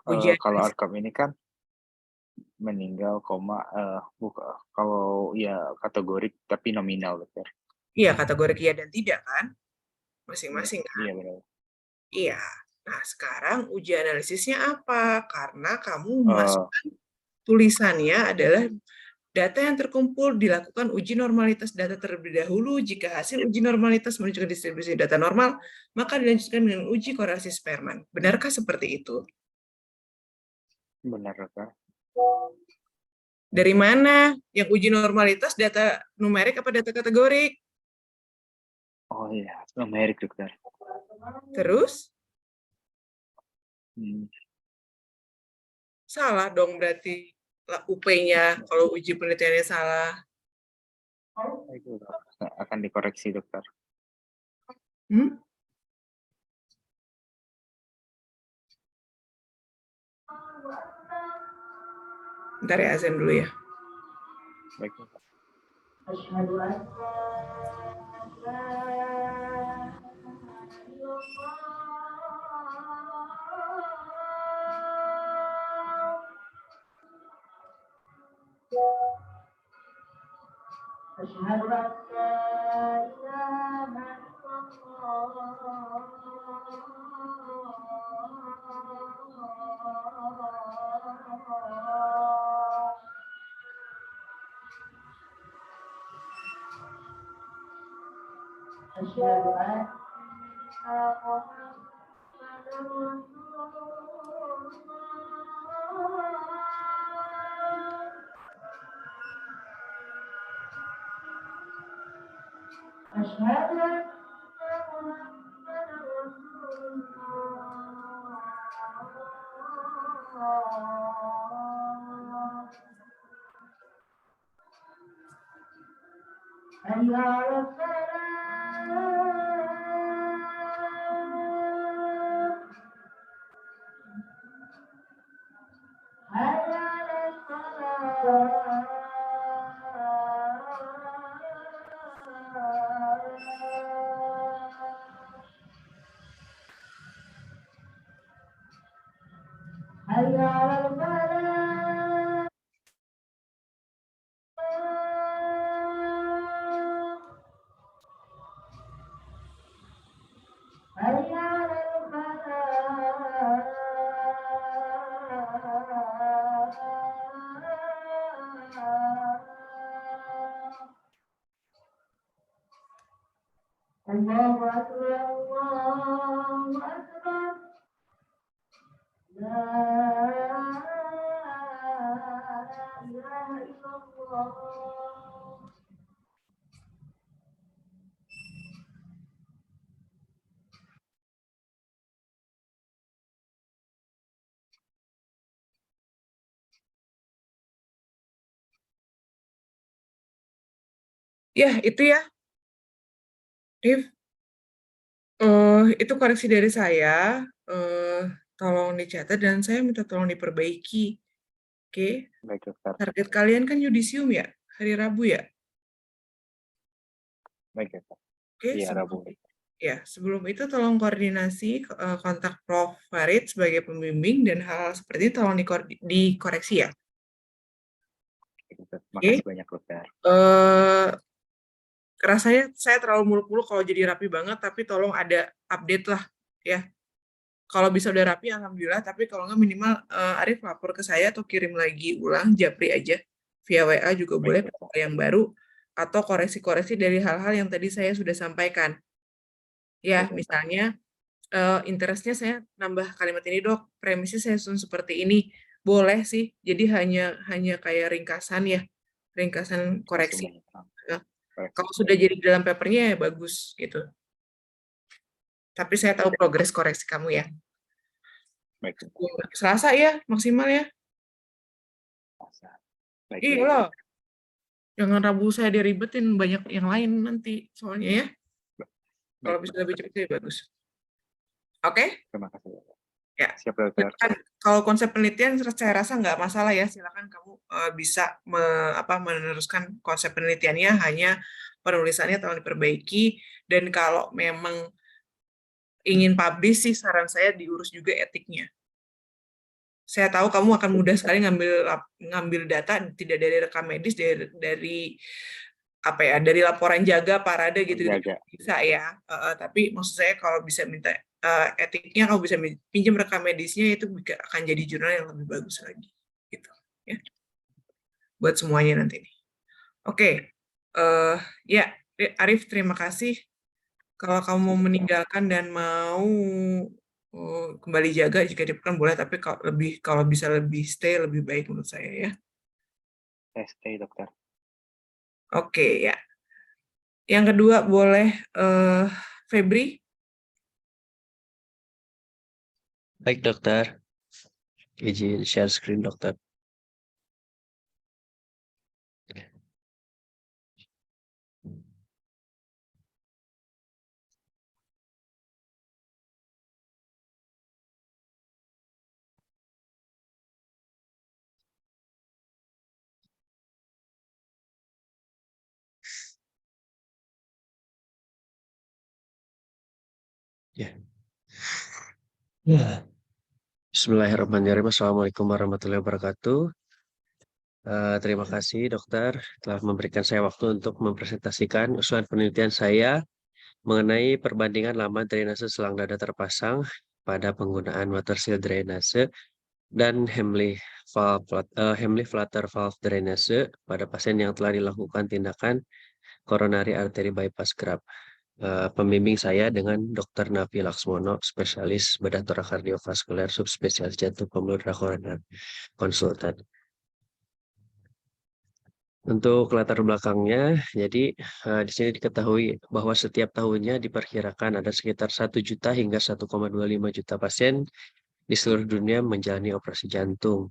Kalau outcome ini kan meninggal, kalau ya kategori tapi nominal dokter. Iya, kategori iya dan tidak kan? Masing-masing kan? Iya benar. Iya. Nah, sekarang uji analisisnya apa? Karena kamu masukkan tulisannya adalah data yang terkumpul dilakukan uji normalitas data terlebih dahulu. Jika hasil uji normalitas menunjukkan distribusi data normal, maka dilanjutkan dengan uji korelasi Spearman. Benarkah seperti itu? Benar dokter. Dari mana? Yang uji normalitas data numerik apa data kategorik? Oh iya, numerik dokter. Terus? Salah dong berarti UP-nya kalau uji penelitiannya salah. Akan dikoreksi dokter. Bentar ya, azan dulu ya. Baik. Allahu Akbar, Allahu Akbar. La ilaha illallah. Ya, itu ya. Div, itu koreksi dari saya. Tolong dicatat dan saya minta tolong diperbaiki. Oke. Baik dokter. Target kalian kan yudisium ya? Hari Rabu ya? Baik dokter. Oke, Iya, Rabu. Ya, sebelum itu tolong koordinasi kontak Prof. Farid sebagai pembimbing dan hal seperti itu tolong dikoreksi ya. Makasih banyak dokter. Rasanya saya terlalu muluk-muluk kalau jadi rapi banget, tapi tolong ada update lah ya. Kalau bisa udah rapi, alhamdulillah. Tapi kalau nggak minimal Arif lapor ke saya atau kirim lagi ulang, japri aja via WA juga boleh yang baru atau koreksi-koreksi dari hal-hal yang tadi saya sudah sampaikan. Ya, misalnya interestnya saya nambah kalimat ini dok, premisnya saya susun seperti ini, boleh sih. Jadi hanya kayak ringkasan ya, ringkasan koreksi. Kalau sudah jadi dalam papernya ya bagus gitu. Tapi saya tahu progres koreksi kamu ya. Baik. Selasa ya maksimal ya. Iya loh. Jangan Rabu saya diribetin banyak yang lain nanti soalnya ya. Kalau bisa lebih cepat ya bagus. Oke? Terima kasih. Ya. Siap dokter. Kalau konsep penelitian saya rasa nggak masalah ya, silakan kamu bisa meneruskan konsep penelitiannya, hanya penulisannya tolong diperbaiki, dan kalau memang ingin publish sih saran saya diurus juga etiknya. Saya tahu kamu akan mudah sekali ngambil data tidak dari rekam medis, dari laporan jaga parade gitu, bisa ya. Tapi maksud saya kalau bisa minta etiknya, kalau bisa pinjam rekam medisnya, itu akan jadi jurnal yang lebih bagus lagi gitu ya buat semuanya nanti. Oke. Ya Arif, terima kasih. Kalau kamu mau meninggalkan dan mau kembali jaga jika diperlukan boleh, tapi kalau bisa lebih stay lebih baik menurut saya ya. Stay dokter. Oke ya. Yang kedua boleh Febri. Baik dokter, izin share screen dokter. Ya. Bismillahirrahmanirrahim. Assalamualaikum warahmatullahi wabarakatuh. Terima kasih dokter telah memberikan saya waktu untuk mempresentasikan usulan penelitian saya mengenai perbandingan lama drainase selang dada terpasang pada penggunaan water seal drainase dan Hemley flutter valve drainase pada pasien yang telah dilakukan tindakan coronary artery bypass graft. Pembimbing saya dengan Dr. Nafi Laksmono, spesialis bedah torak kardiovaskuler, subspesialis jantung pembuluh darah koroner, konsultan. Untuk latar belakangnya, jadi di sini diketahui bahwa setiap tahunnya diperkirakan ada sekitar 1 juta hingga 1,25 juta pasien di seluruh dunia menjalani operasi jantung.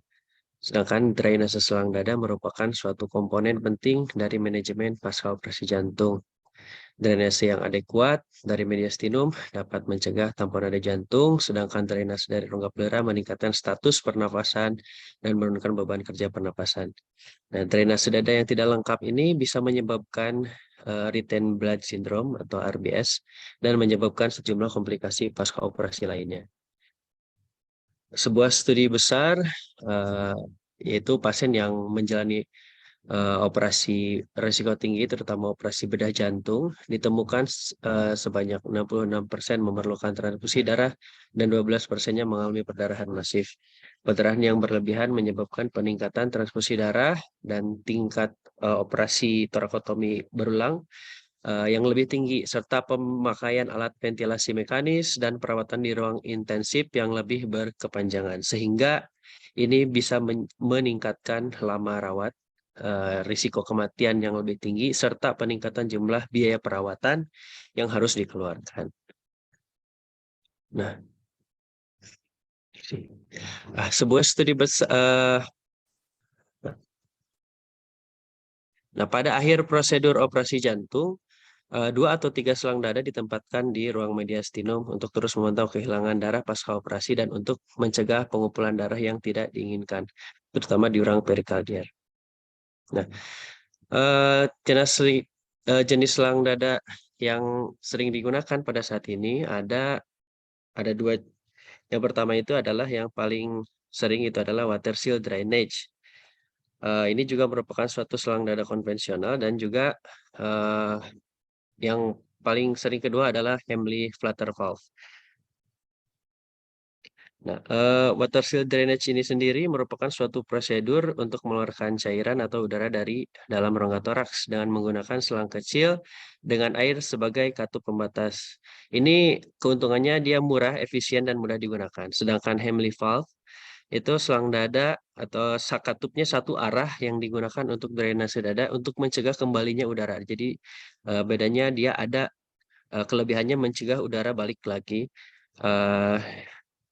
Sedangkan drainase selang dada merupakan suatu komponen penting dari manajemen pasca operasi jantung. Drainase yang adekuat dari mediastinum dapat mencegah tamponade jantung, sedangkan drainase dari rongga pleura meningkatkan status pernapasan dan menurunkan beban kerja pernapasan. Nah, drainase dada yang tidak lengkap ini bisa menyebabkan retained blood syndrome atau RBS dan menyebabkan sejumlah komplikasi pasca operasi lainnya. Sebuah studi besar yaitu pasien yang menjalani operasi risiko tinggi, terutama operasi bedah jantung, ditemukan sebanyak 66% memerlukan transfusi darah dan 12%-nya mengalami perdarahan masif. Perdarahan yang berlebihan menyebabkan peningkatan transfusi darah dan tingkat operasi torakotomi berulang yang lebih tinggi, serta pemakaian alat ventilasi mekanis dan perawatan di ruang intensif yang lebih berkepanjangan, sehingga ini bisa meningkatkan lama rawat, risiko kematian yang lebih tinggi, serta peningkatan jumlah biaya perawatan yang harus dikeluarkan. Nah, sebuah studi besar. Nah, pada akhir prosedur operasi jantung, 2 atau 3 selang dada ditempatkan di ruang mediastinum untuk terus memantau kehilangan darah pasca operasi dan untuk mencegah pengumpulan darah yang tidak diinginkan, terutama di ruang perikardial. Nah, jenis selang dada yang sering digunakan pada saat ini ada dua. Yang pertama itu adalah yang paling sering itu adalah water seal drainage. Ini juga merupakan suatu selang dada konvensional dan juga yang paling sering kedua adalah Hemley flutter valve. Nah, water seal drainage ini sendiri merupakan suatu prosedur untuk mengeluarkan cairan atau udara dari dalam rongga toraks dengan menggunakan selang kecil dengan air sebagai katup pembatas. Ini keuntungannya dia murah, efisien, dan mudah digunakan. Sedangkan Hemley valve itu selang dada atau katupnya satu arah yang digunakan untuk drainase dada untuk mencegah kembalinya udara. Jadi bedanya dia ada kelebihannya mencegah udara balik lagi.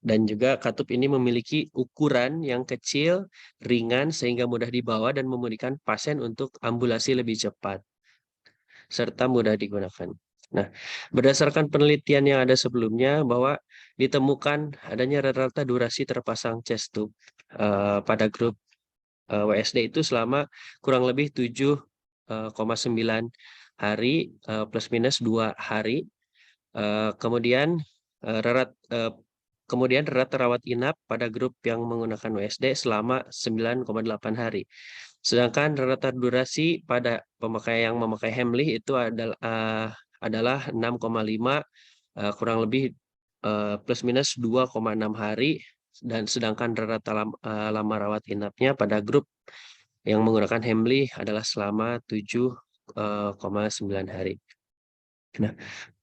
Dan juga katup ini memiliki ukuran yang kecil, ringan, sehingga mudah dibawa dan memudahkan pasien untuk ambulasi lebih cepat, serta mudah digunakan. Nah, berdasarkan penelitian yang ada sebelumnya bahwa ditemukan adanya rata-rata durasi terpasang chest tube pada grup WSD itu selama kurang lebih 7,9 hari plus minus 2 hari. Kemudian rata rawat inap pada grup yang menggunakan WSD selama 9,8 hari. Sedangkan rata durasi pada yang memakai Hemley itu adalah 6,5 kurang lebih plus minus 2,6 hari, dan sedangkan rata lama rawat inapnya pada grup yang menggunakan Hemley adalah selama 7,9 hari.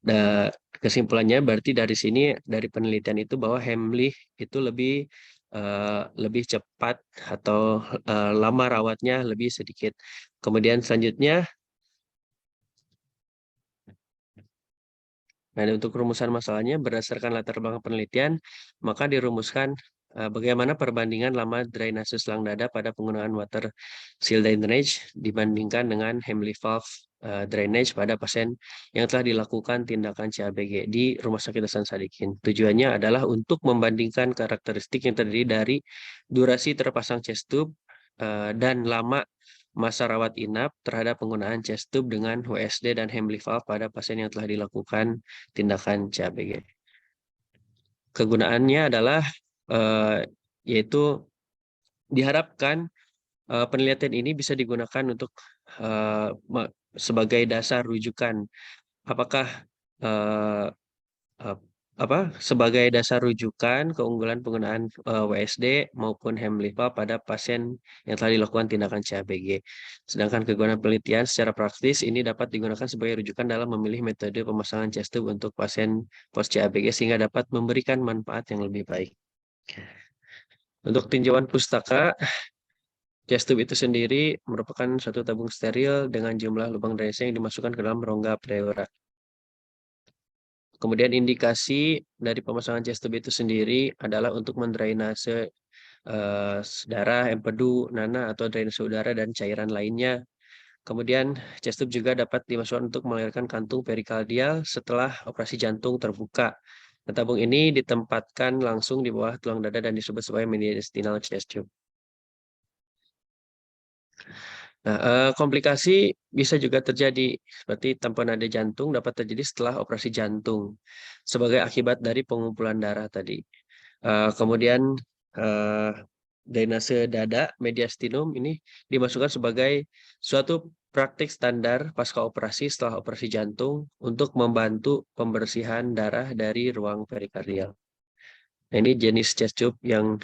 Nah, kesimpulannya berarti dari sini, dari penelitian itu, bahwa Hemley itu lebih cepat atau lama rawatnya lebih sedikit. Kemudian selanjutnya, nah untuk rumusan masalahnya berdasarkan latar belakang penelitian, maka dirumuskan bagaimana perbandingan lama drainase selang dada pada penggunaan water seal drainage dibandingkan dengan Hemley valve drainage pada pasien yang telah dilakukan tindakan CABG di Rumah Sakit Hasan Sadikin. Tujuannya adalah untuk membandingkan karakteristik yang terdiri dari durasi terpasang chest tube dan lama masa rawat inap terhadap penggunaan chest tube dengan WSD dan Hemley valve pada pasien yang telah dilakukan tindakan CABG. Kegunaannya adalah yaitu diharapkan penelitian ini bisa digunakan untuk sebagai dasar rujukan apakah sebagai dasar rujukan keunggulan penggunaan WSD maupun Hemley valve pada pasien yang telah dilakukan tindakan CABG. Sedangkan kegunaan penelitian secara praktis ini dapat digunakan sebagai rujukan dalam memilih metode pemasangan chest tube untuk pasien post CABG sehingga dapat memberikan manfaat yang lebih baik. Untuk tinjauan pustaka, chest tube itu sendiri merupakan suatu tabung steril dengan jumlah lubang drainase yang dimasukkan ke dalam rongga pleura. Kemudian indikasi dari pemasangan chest tube itu sendiri adalah untuk mendrainase darah, empedu, nanah, atau drainase udara dan cairan lainnya. Kemudian chest tube juga dapat dimasukkan untuk mengalirkan kantung perikardial setelah operasi jantung terbuka. Nah, tabung ini ditempatkan langsung di bawah tulang dada dan disebut sebagai mediastinal chest tube. Nah, komplikasi bisa juga terjadi seperti tanpa nada jantung dapat terjadi setelah operasi jantung sebagai akibat dari pengumpulan darah tadi. Kemudian drainase dada mediastinum ini dimasukkan sebagai suatu praktik standar pasca operasi setelah operasi jantung untuk membantu pembersihan darah dari ruang perikardial. Nah, ini jenis chest tube yang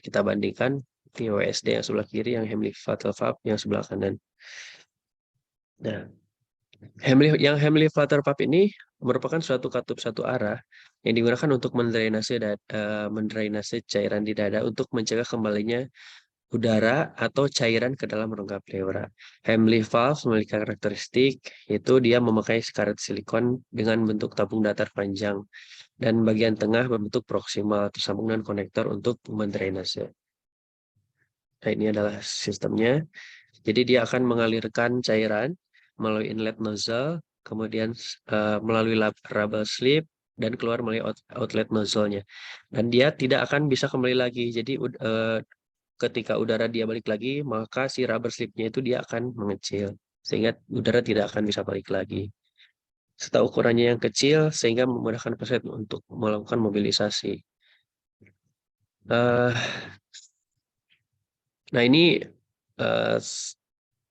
kita bandingkan. WSD yang sebelah kiri, yang Hemley valve yang sebelah kanan. Nah, Hemley valve ini merupakan suatu katup satu arah yang digunakan untuk mendrainase cairan di dada untuk mencegah kembalinya udara atau cairan ke dalam rongga pleura. Hemley valve memiliki karakteristik yaitu dia memakai karet silikon dengan bentuk tabung datar panjang dan bagian tengah berbentuk proksimal tersambung dengan konektor untuk mendrainase. Nah, ini adalah sistemnya. Jadi dia akan mengalirkan cairan melalui inlet nozzle, kemudian melalui rubber slip, dan keluar melalui outlet nozzle-nya. Dan dia tidak akan bisa kembali lagi. Jadi ketika udara dia balik lagi, maka si rubber slip-nya itu dia akan mengecil. Sehingga udara tidak akan bisa balik lagi. serta ukurannya yang kecil sehingga memudahkan pasien untuk melakukan mobilisasi. Nah ini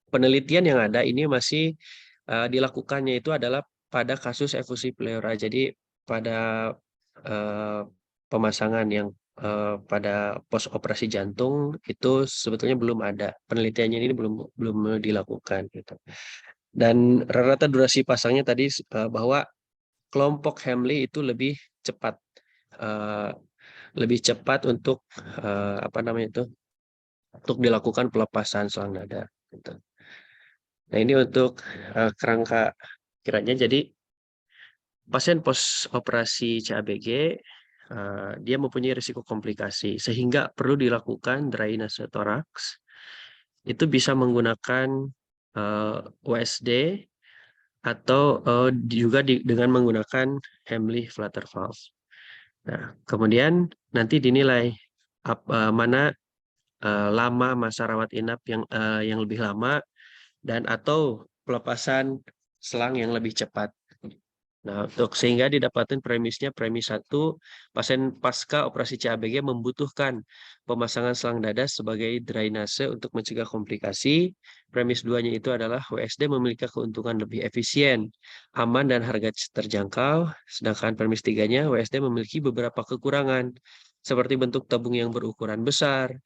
penelitian yang ada ini masih dilakukannya itu adalah pada kasus efusi pleura. Jadi pada pemasangan yang pada pos operasi jantung itu sebetulnya belum ada penelitiannya, ini belum dilakukan gitu. Dan rata-rata durasi pasangnya tadi bahwa kelompok Hamley itu lebih cepat untuk apa namanya itu untuk dilakukan pelepasan selang nada gitu. Nah ini untuk kerangka kiranya. Jadi pasien pos operasi CABG dia mempunyai risiko komplikasi sehingga perlu dilakukan drainase toraks. Itu bisa menggunakan USD atau juga dengan menggunakan Hamley flutter valve. Nah, kemudian nanti dinilai mana lama masa rawat inap yang lebih lama dan atau pelepasan selang yang lebih cepat. Nah, sehingga didapatkan premisnya, premis 1, pasien pasca operasi CABG membutuhkan pemasangan selang dada sebagai drainase untuk mencegah komplikasi. Premis 2-nya itu adalah WSD memiliki keuntungan lebih efisien, aman, dan harga terjangkau. Sedangkan premis 3-nya, WSD memiliki beberapa kekurangan, seperti bentuk tabung yang berukuran besar,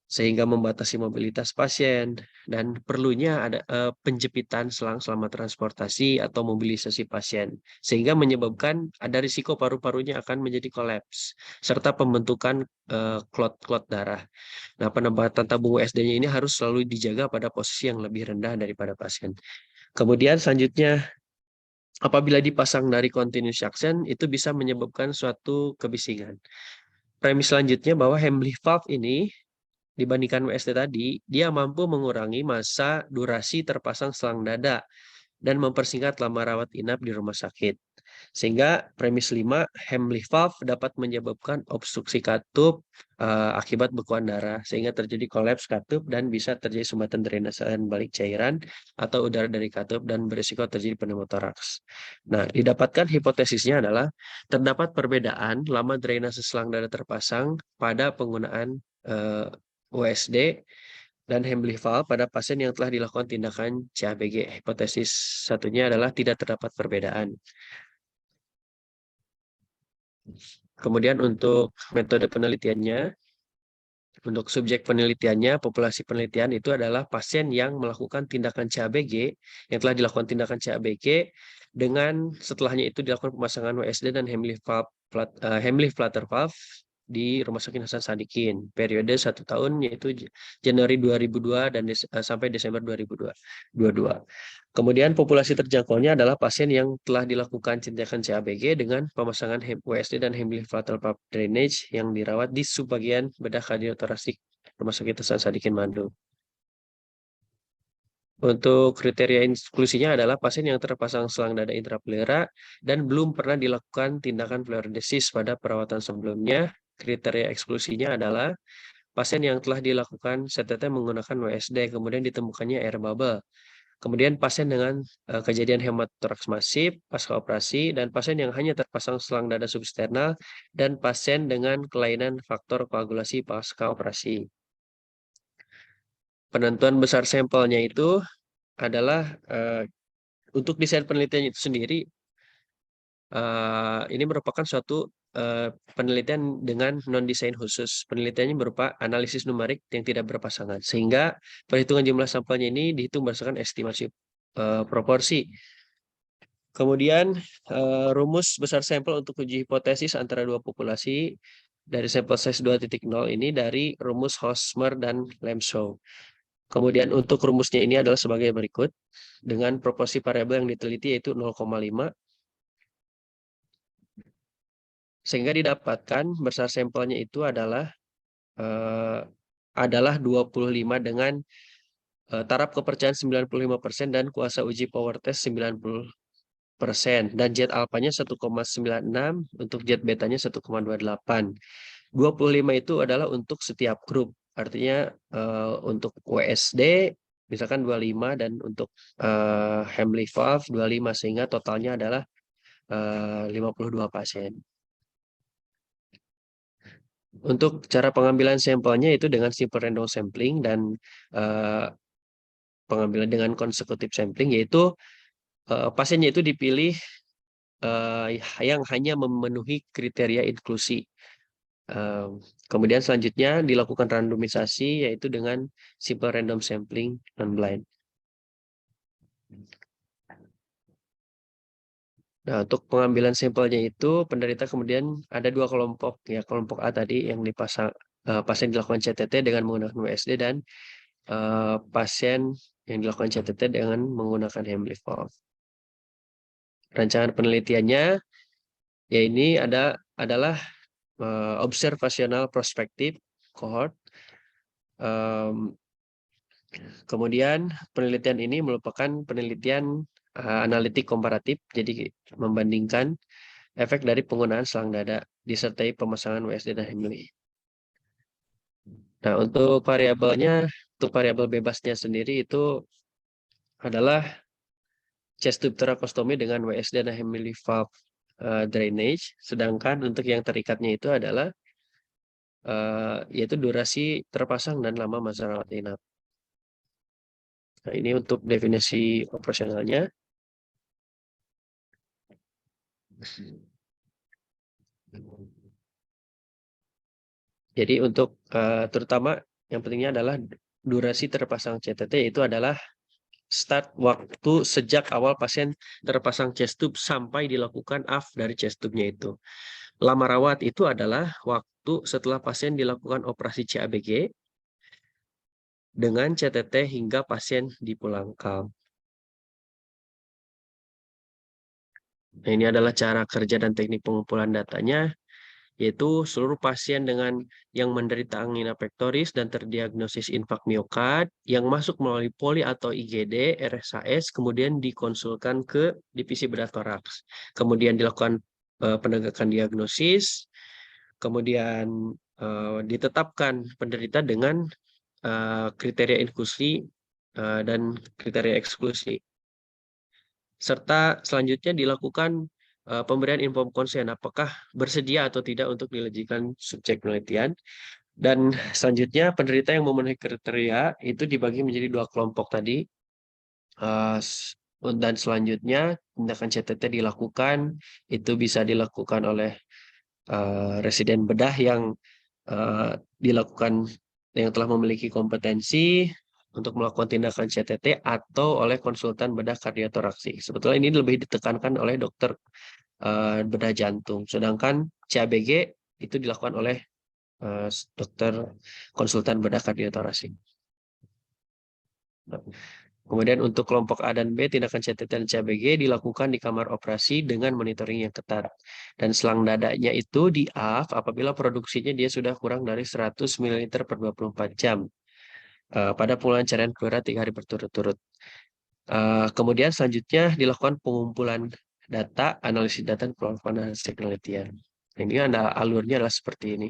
sehingga membatasi mobilitas pasien, dan perlunya ada penjepitan selang selama transportasi atau mobilisasi pasien, sehingga menyebabkan ada risiko paru-parunya akan menjadi kolaps, serta pembentukan klot-klot darah. Nah, penempatan tabung USD-nya ini harus selalu dijaga pada posisi yang lebih rendah daripada pasien. Kemudian selanjutnya, apabila dipasang dari continuous suction, itu bisa menyebabkan suatu kebisingan. Premis selanjutnya bahwa Hamley valve ini dibandingkan WSD tadi, dia mampu mengurangi masa durasi terpasang selang dada dan mempersingkat lama rawat inap di rumah sakit. Sehingga premis 5, Hamley valve dapat menyebabkan obstruksi katup akibat bekuan darah, sehingga terjadi kolaps katup dan bisa terjadi sumbatan drainase balik cairan atau udara dari katup dan berisiko terjadi pneumotoraks. Nah, didapatkan hipotesisnya adalah terdapat perbedaan lama drainase selang dada terpasang pada penggunaan USD dan Hamley valve pada pasien yang telah dilakukan tindakan CABG. Hipotesis satunya adalah tidak terdapat perbedaan. Kemudian untuk metode penelitiannya, untuk subjek penelitiannya, populasi penelitian itu adalah pasien yang melakukan tindakan CABG, yang telah dilakukan tindakan CABG, dengan setelahnya itu dilakukan pemasangan WSD dan Hamley flutter valve di Rumah Sakit Hasan Sadikin. Periode 1 tahun yaitu Januari 2002 dan sampai Desember 2022. Kemudian populasi terjangkaunya adalah pasien yang telah dilakukan tindakan CABG dengan pemasangan WSD dan Hamley flutter valve drainage yang dirawat di subbagian bedah kardiotorasik Rumah Sakit Hasan Sadikin Bandung. Untuk kriteria inklusinya adalah pasien yang terpasang selang dada intrapleura dan belum pernah dilakukan tindakan pleurodesis pada perawatan sebelumnya. Kriteria eksklusinya adalah pasien yang telah dilakukan CTT menggunakan WSD, kemudian ditemukannya air bubble. Kemudian pasien dengan kejadian hematotoraks masif pasca operasi, dan pasien yang hanya terpasang selang dada substernal, dan pasien dengan kelainan faktor koagulasi pasca operasi. Penentuan besar sampelnya itu adalah untuk desain penelitian itu sendiri, ini merupakan suatu penelitian dengan non-desain khusus. Penelitiannya berupa analisis numerik yang tidak berpasangan, sehingga perhitungan jumlah sampelnya ini dihitung berdasarkan estimasi proporsi. Kemudian rumus besar sampel untuk uji hipotesis antara dua populasi dari sampel size 2.0 ini dari rumus Hosmer dan Lemshow. Kemudian untuk rumusnya ini adalah sebagai berikut, dengan proporsi variabel yang diteliti yaitu 0,5, sehingga didapatkan besar sampelnya itu adalah 25 dengan taraf kepercayaan 95% dan kuasa uji power test 90%, dan jet alfanya 1,96, untuk jet betanya 1,28. 25 itu adalah untuk setiap grup, artinya untuk WSD misalkan 25 dan untuk Hemley valve 25 sehingga totalnya adalah 52 pasien. Untuk cara pengambilan sampelnya itu dengan simple random sampling dan pengambilan dengan consecutive sampling, yaitu pasiennya itu dipilih yang hanya memenuhi kriteria inklusi. Kemudian selanjutnya dilakukan randomisasi yaitu dengan simple random sampling non-blind. Nah, untuk pengambilan sampelnya itu penderita kemudian ada dua kelompok ya, kelompok A tadi yang dipasang pasien dilakukan CTT dengan menggunakan WSD dan pasien yang dilakukan CTT dengan menggunakan Hemley valve. Rancangan penelitiannya ya ini adalah observasional prospektif cohort. Kemudian penelitian ini merupakan penelitian analitik komparatif, jadi membandingkan efek dari penggunaan selang dada disertai pemasangan WSD dan Hemley. Nah, untuk variabelnya, untuk variabel bebasnya sendiri itu adalah chest tube thoracostomy dengan WSD dan Hemley valve drainage, sedangkan untuk yang terikatnya itu adalah yaitu durasi terpasang dan lama masa rawat inap. Nah, ini untuk definisi operasionalnya. Jadi untuk terutama yang pentingnya adalah durasi terpasang CTT, itu adalah start waktu sejak awal pasien terpasang chest tube sampai dilakukan AF dari chest tube-nya itu. Lama rawat itu adalah waktu setelah pasien dilakukan operasi CABG dengan CTT hingga pasien dipulangkan. Nah, ini adalah cara kerja dan teknik pengumpulan datanya, yaitu seluruh pasien dengan yang menderita angina pectoris dan terdiagnosis infak miokard yang masuk melalui poli atau IGD, RSAS, kemudian dikonsulkan ke divisi bedah toraks. Kemudian dilakukan penegakan diagnosis, kemudian ditetapkan penderita dengan kriteria inklusi dan kriteria eksklusi. Serta selanjutnya dilakukan pemberian info konsen apakah bersedia atau tidak untuk dilejikan subjek penelitian. Dan selanjutnya penderita yang memenuhi kriteria itu dibagi menjadi dua kelompok tadi. Dan selanjutnya tindakan CTT dilakukan, itu bisa dilakukan oleh residen bedah yang dilakukan yang telah memiliki kompetensi untuk melakukan tindakan CTT atau oleh konsultan bedah kardiotoraksi. Sebetulnya ini lebih ditekankan oleh dokter bedah jantung, sedangkan CABG itu dilakukan oleh dokter konsultan bedah kardiotoraksi. Kemudian untuk kelompok A dan B, tindakan CTT dan CABG dilakukan di kamar operasi dengan monitoring yang ketat. Dan selang dadanya itu di AF apabila produksinya dia sudah kurang dari 100 ml per 24 jam. Pada pengulangan cairan pleural 3 hari berturut-turut. Kemudian selanjutnya dilakukan pengumpulan data, analisis data, dan penelitian penelitian. Ini ada alurnya adalah seperti ini.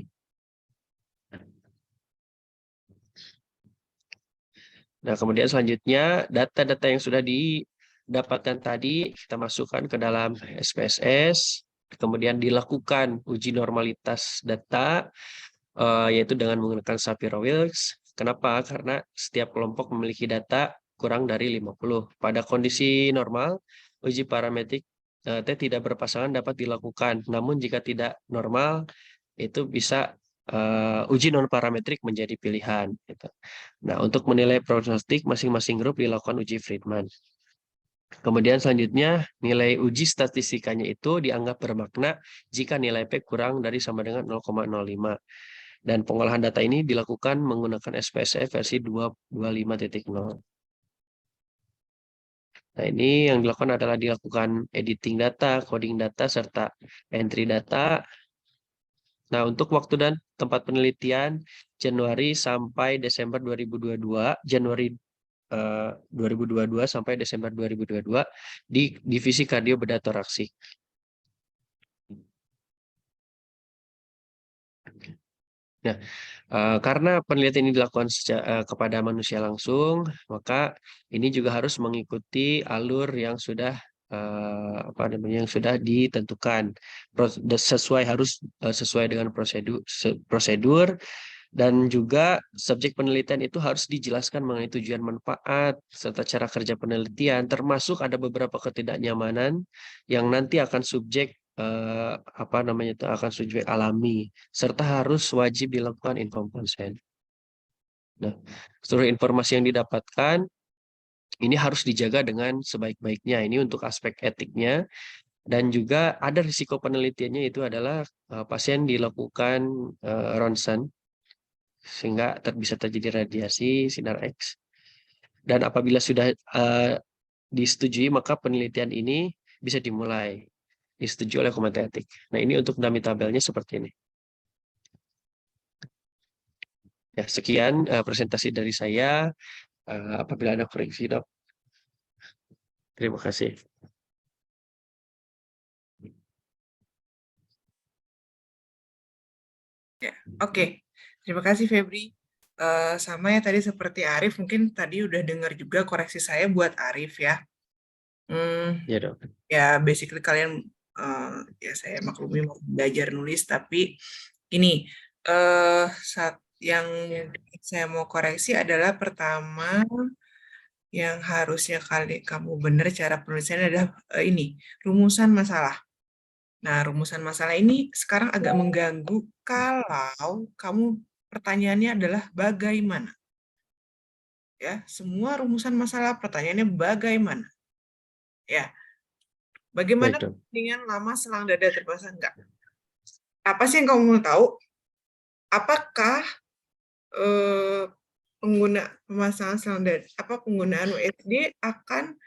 Nah, kemudian selanjutnya data-data yang sudah didapatkan tadi kita masukkan ke dalam SPSS, kemudian dilakukan uji normalitas data, yaitu dengan menggunakan Shapiro-Wilks. Kenapa? Karena setiap kelompok memiliki data kurang dari 50. Pada kondisi normal, uji parametrik T tidak berpasangan dapat dilakukan. Namun jika tidak normal, itu bisa uji non-parametrik menjadi pilihan. Gitu. Nah, untuk menilai prognostik, masing-masing grup dilakukan uji Friedman. Kemudian selanjutnya, nilai uji statistikanya itu dianggap bermakna jika nilai P kurang dari sama dengan 0,05. Dan pengolahan data ini dilakukan menggunakan SPSS versi 225.0. Nah, ini yang dilakukan adalah dilakukan editing data, coding data, serta entry data. Nah, untuk waktu dan tempat penelitian Januari sampai Desember 2022, Januari 2022 sampai Desember 2022 di divisi kardio bedah toraksik. Karena penelitian ini dilakukan kepada manusia langsung, maka ini juga harus mengikuti alur yang sudah yang sudah ditentukan, harus sesuai dengan prosedur, dan juga subjek penelitian itu harus dijelaskan mengenai tujuan manfaat serta cara kerja penelitian, termasuk ada beberapa ketidaknyamanan yang nanti akan subjek akan subjek alami, serta harus wajib dilakukan informed consent. Nah, seluruh informasi yang didapatkan ini harus dijaga dengan sebaik-baiknya. Ini untuk aspek etiknya, dan juga ada risiko penelitiannya, itu adalah pasien dilakukan ronsen sehingga bisa terjadi radiasi sinar X. Dan apabila sudah disetujui, maka penelitian ini bisa dimulai. Disetujui oleh komite etik. Nah, ini untuk dummy tabelnya seperti ini. Ya, sekian presentasi dari saya. Apabila ada koreksi, Dok. Terima kasih. Ya, oke. Terima kasih Febri. Sama ya tadi seperti Arif, mungkin tadi udah dengar juga koreksi saya buat Arif ya. Ya, Dok. Ya basically kalian ya saya maklumi mau belajar nulis, tapi ini yang saya mau koreksi adalah pertama, yang harusnya kamu benar cara penulisannya adalah ini rumusan masalah. Nah, rumusan masalah ini sekarang agak mengganggu kalau kamu pertanyaannya adalah bagaimana. Ya, semua rumusan masalah pertanyaannya bagaimana. Ya. Bagaimana Baik, Dok. dengan lama selang dada terpasang? Enggak. Apa sih yang kamu mau tahu? Apakah pemasangan selang dada, penggunaan USD akan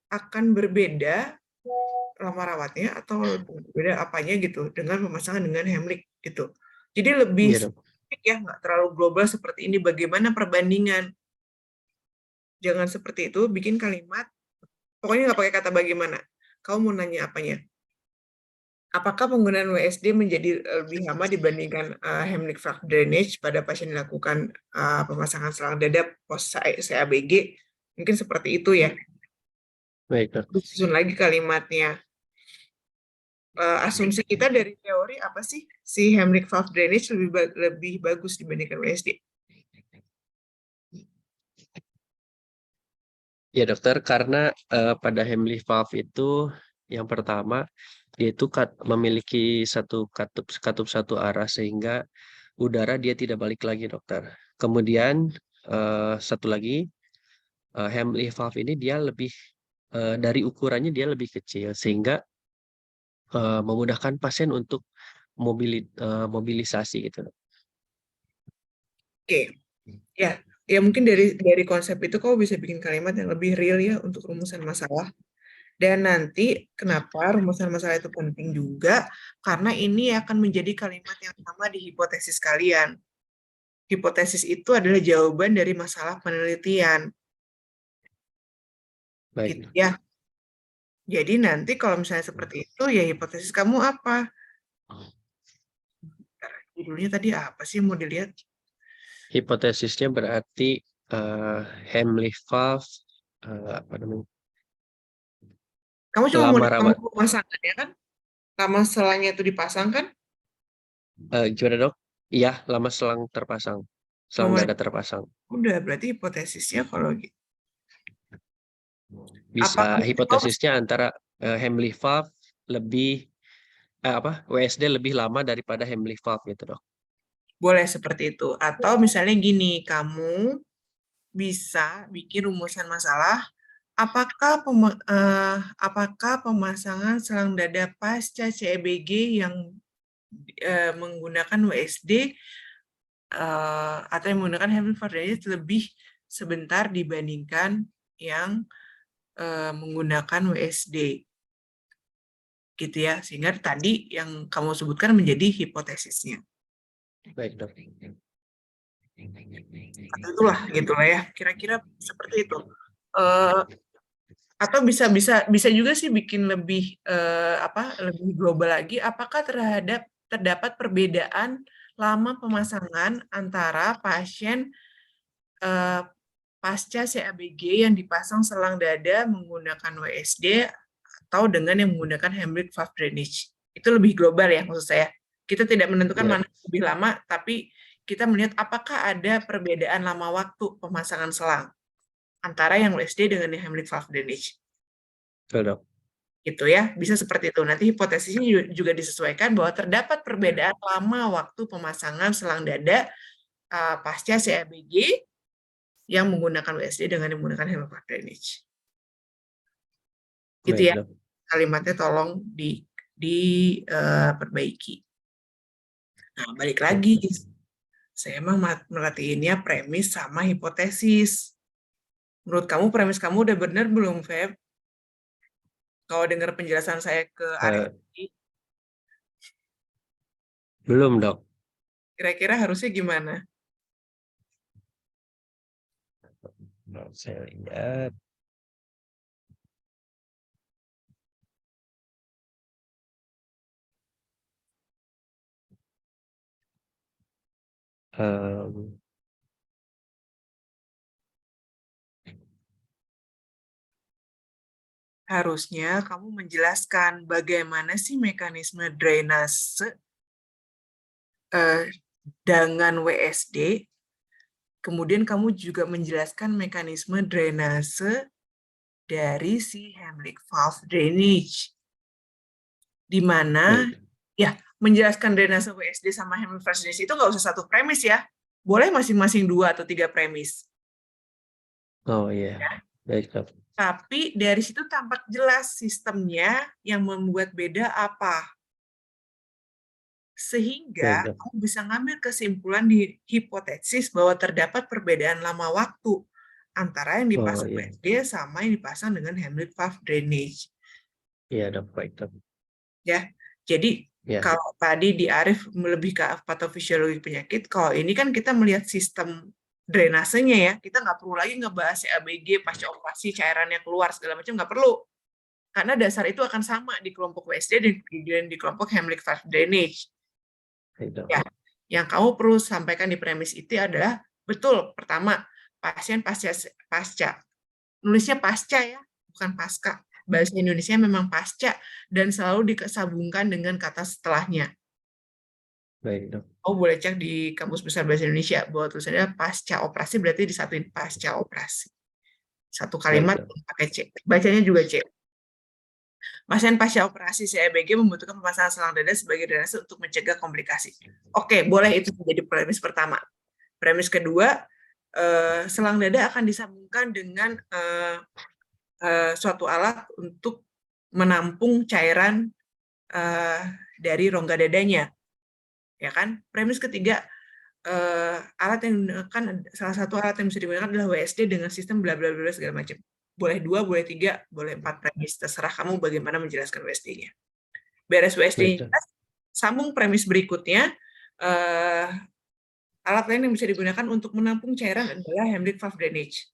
akan berbeda lama rawatnya atau berbeda apanya gitu dengan pemasangan dengan Heimlich gitu. Jadi lebih Iya, Dok. spesifik ya, nggak terlalu global seperti ini. Bagaimana perbandingan? Jangan seperti itu, bikin kalimat, pokoknya nggak pakai kata bagaimana. Kamu mau nanya apanya? Apakah penggunaan WSD menjadi lebih lama dibandingkan Heimlich valve drainage pada pasien dilakukan pemasangan selang dada post CABG? Mungkin seperti itu ya. Baik, Dok. Susun lagi kalimatnya. Asumsi kita dari teori apa sih? Si Heimlich valve drainage lebih bagus dibandingkan WSD. Ya, dokter, karena pada Heimlich valve itu yang pertama, dia itu memiliki satu katup satu arah, sehingga udara dia tidak balik lagi, dokter. Kemudian satu lagi, Heimlich valve ini dia lebih dari ukurannya dia lebih kecil, sehingga memudahkan pasien untuk mobilisasi gitu. Oke, ya mungkin dari konsep itu kau bisa bikin kalimat yang lebih real ya untuk rumusan masalah. Dan nanti kenapa rumusan masalah itu penting juga, karena ini akan menjadi kalimat yang sama di hipotesis kalian. Hipotesis itu adalah jawaban dari masalah penelitian. Baik. Gitu ya. Jadi nanti kalau misalnya seperti itu, ya hipotesis kamu apa? Judulnya tadi apa sih mau dilihat? Hipotesisnya berarti Heimlich valve Kamu cuma mau lama pemasangan ya kan? Lama selangnya itu dipasang kan? gimana, Dok? Iya, lama selang terpasang. Selang dada terpasang. Udah, berarti hipotesisnya kalau gitu. Bisa hipotesisnya antara Heimlich valve lebih WSD lebih lama daripada Heimlich valve gitu, Dok. Boleh seperti itu. Atau misalnya gini, kamu bisa bikin rumusan masalah, apakah pemasangan selang dada pasca CEBG yang menggunakan WSD atau yang menggunakan Heimlich valve drainage lebih sebentar dibandingkan yang menggunakan WSD. Gitu ya, sehingga tadi yang kamu sebutkan menjadi hipotesisnya. Baik, Dok. Itulah, gitulah ya, kira-kira seperti itu. Atau bisa juga sih bikin lebih lebih global lagi. Apakah terdapat perbedaan lama pemasangan antara pasien pasca CABG yang dipasang selang dada menggunakan WSD atau dengan yang menggunakan Heimlich valve drainage? Itu lebih global ya maksud saya. Kita tidak menentukan Ya, mana yang lebih lama, tapi kita melihat apakah ada perbedaan lama waktu pemasangan selang antara yang WSD dengan yang Heimlich valve drainage. betul, Dok. Gitu ya, bisa seperti itu. Nanti hipotesisnya juga disesuaikan bahwa terdapat perbedaan lama waktu pemasangan selang dada pasca CABG yang menggunakan WSD dengan yang menggunakan Heimlich valve drainage. Gitu Baik, ya, Dok. kalimatnya tolong diperbaiki. Nah, balik lagi, saya mah merhatiinnya premis sama hipotesis. Menurut kamu premis kamu udah benar belum, Feb? Kalau dengar penjelasan saya ke Arif, Belum, Dok. kira-kira harusnya gimana? Saya lihat. Em, Harusnya kamu menjelaskan bagaimana sih mekanisme drainase dengan WSD, kemudian kamu juga menjelaskan mekanisme drainase dari si Heimlich valve drainage, di mana baik. ya menjelaskan drainase WSD sama Heimlich valve drainage itu nggak usah satu premis ya, boleh masing-masing 2 atau 3 premis. Oh iya, baik, Dok. Tapi dari situ tampak jelas sistemnya yang membuat beda apa. Sehingga Baik, Dok. kamu bisa ngambil kesimpulan di hipotesis bahwa terdapat perbedaan lama waktu antara yang Oh dipasang iya, WSD sama yang dipasang dengan Heimlich valve drainage. iya, Dok. Baik, Dok. Ya, jadi Ya, kalau tadi di Arif lebih ke patofisiologi penyakit, kalau ini kan kita melihat sistem drainasenya ya, kita nggak perlu lagi ngebahas CABG, pasca operasi, cairannya keluar, segala macam nggak perlu. Karena dasar itu akan sama di kelompok WSD dan di kelompok Heimlich valve drainage. baik, Dok. Ya, yang kamu perlu sampaikan di premis itu adalah, betul, pertama, pasien pasca. Nulisnya pasca ya, bukan pasca. Bahasa Indonesia memang pasca, dan selalu disambungkan dengan kata setelahnya. Baik, Dok. Oh, boleh cek di Kamus Besar Bahasa Indonesia, bahwa tulisannya pasca operasi berarti disatuin pasca operasi. Satu kalimat Baik, Dok. pakai C. Bacanya juga C. Pasien pasca operasi CABG membutuhkan pemasangan selang dada sebagai drainase untuk mencegah komplikasi. Oke, boleh itu menjadi premis pertama. Premis kedua, selang dada akan disambungkan dengan suatu alat untuk menampung cairan dari rongga dadanya, ya kan? Premis ketiga, alat yang digunakan, salah satu alat yang bisa digunakan adalah WSD dengan sistem bla bla bla segala macam. Boleh 2, boleh 3, boleh 4 premis, terserah kamu bagaimana menjelaskan WSD-nya. Beres WSD-nya, sambung premis berikutnya. Alat lain yang bisa digunakan untuk menampung cairan adalah Heimlich valve drainage.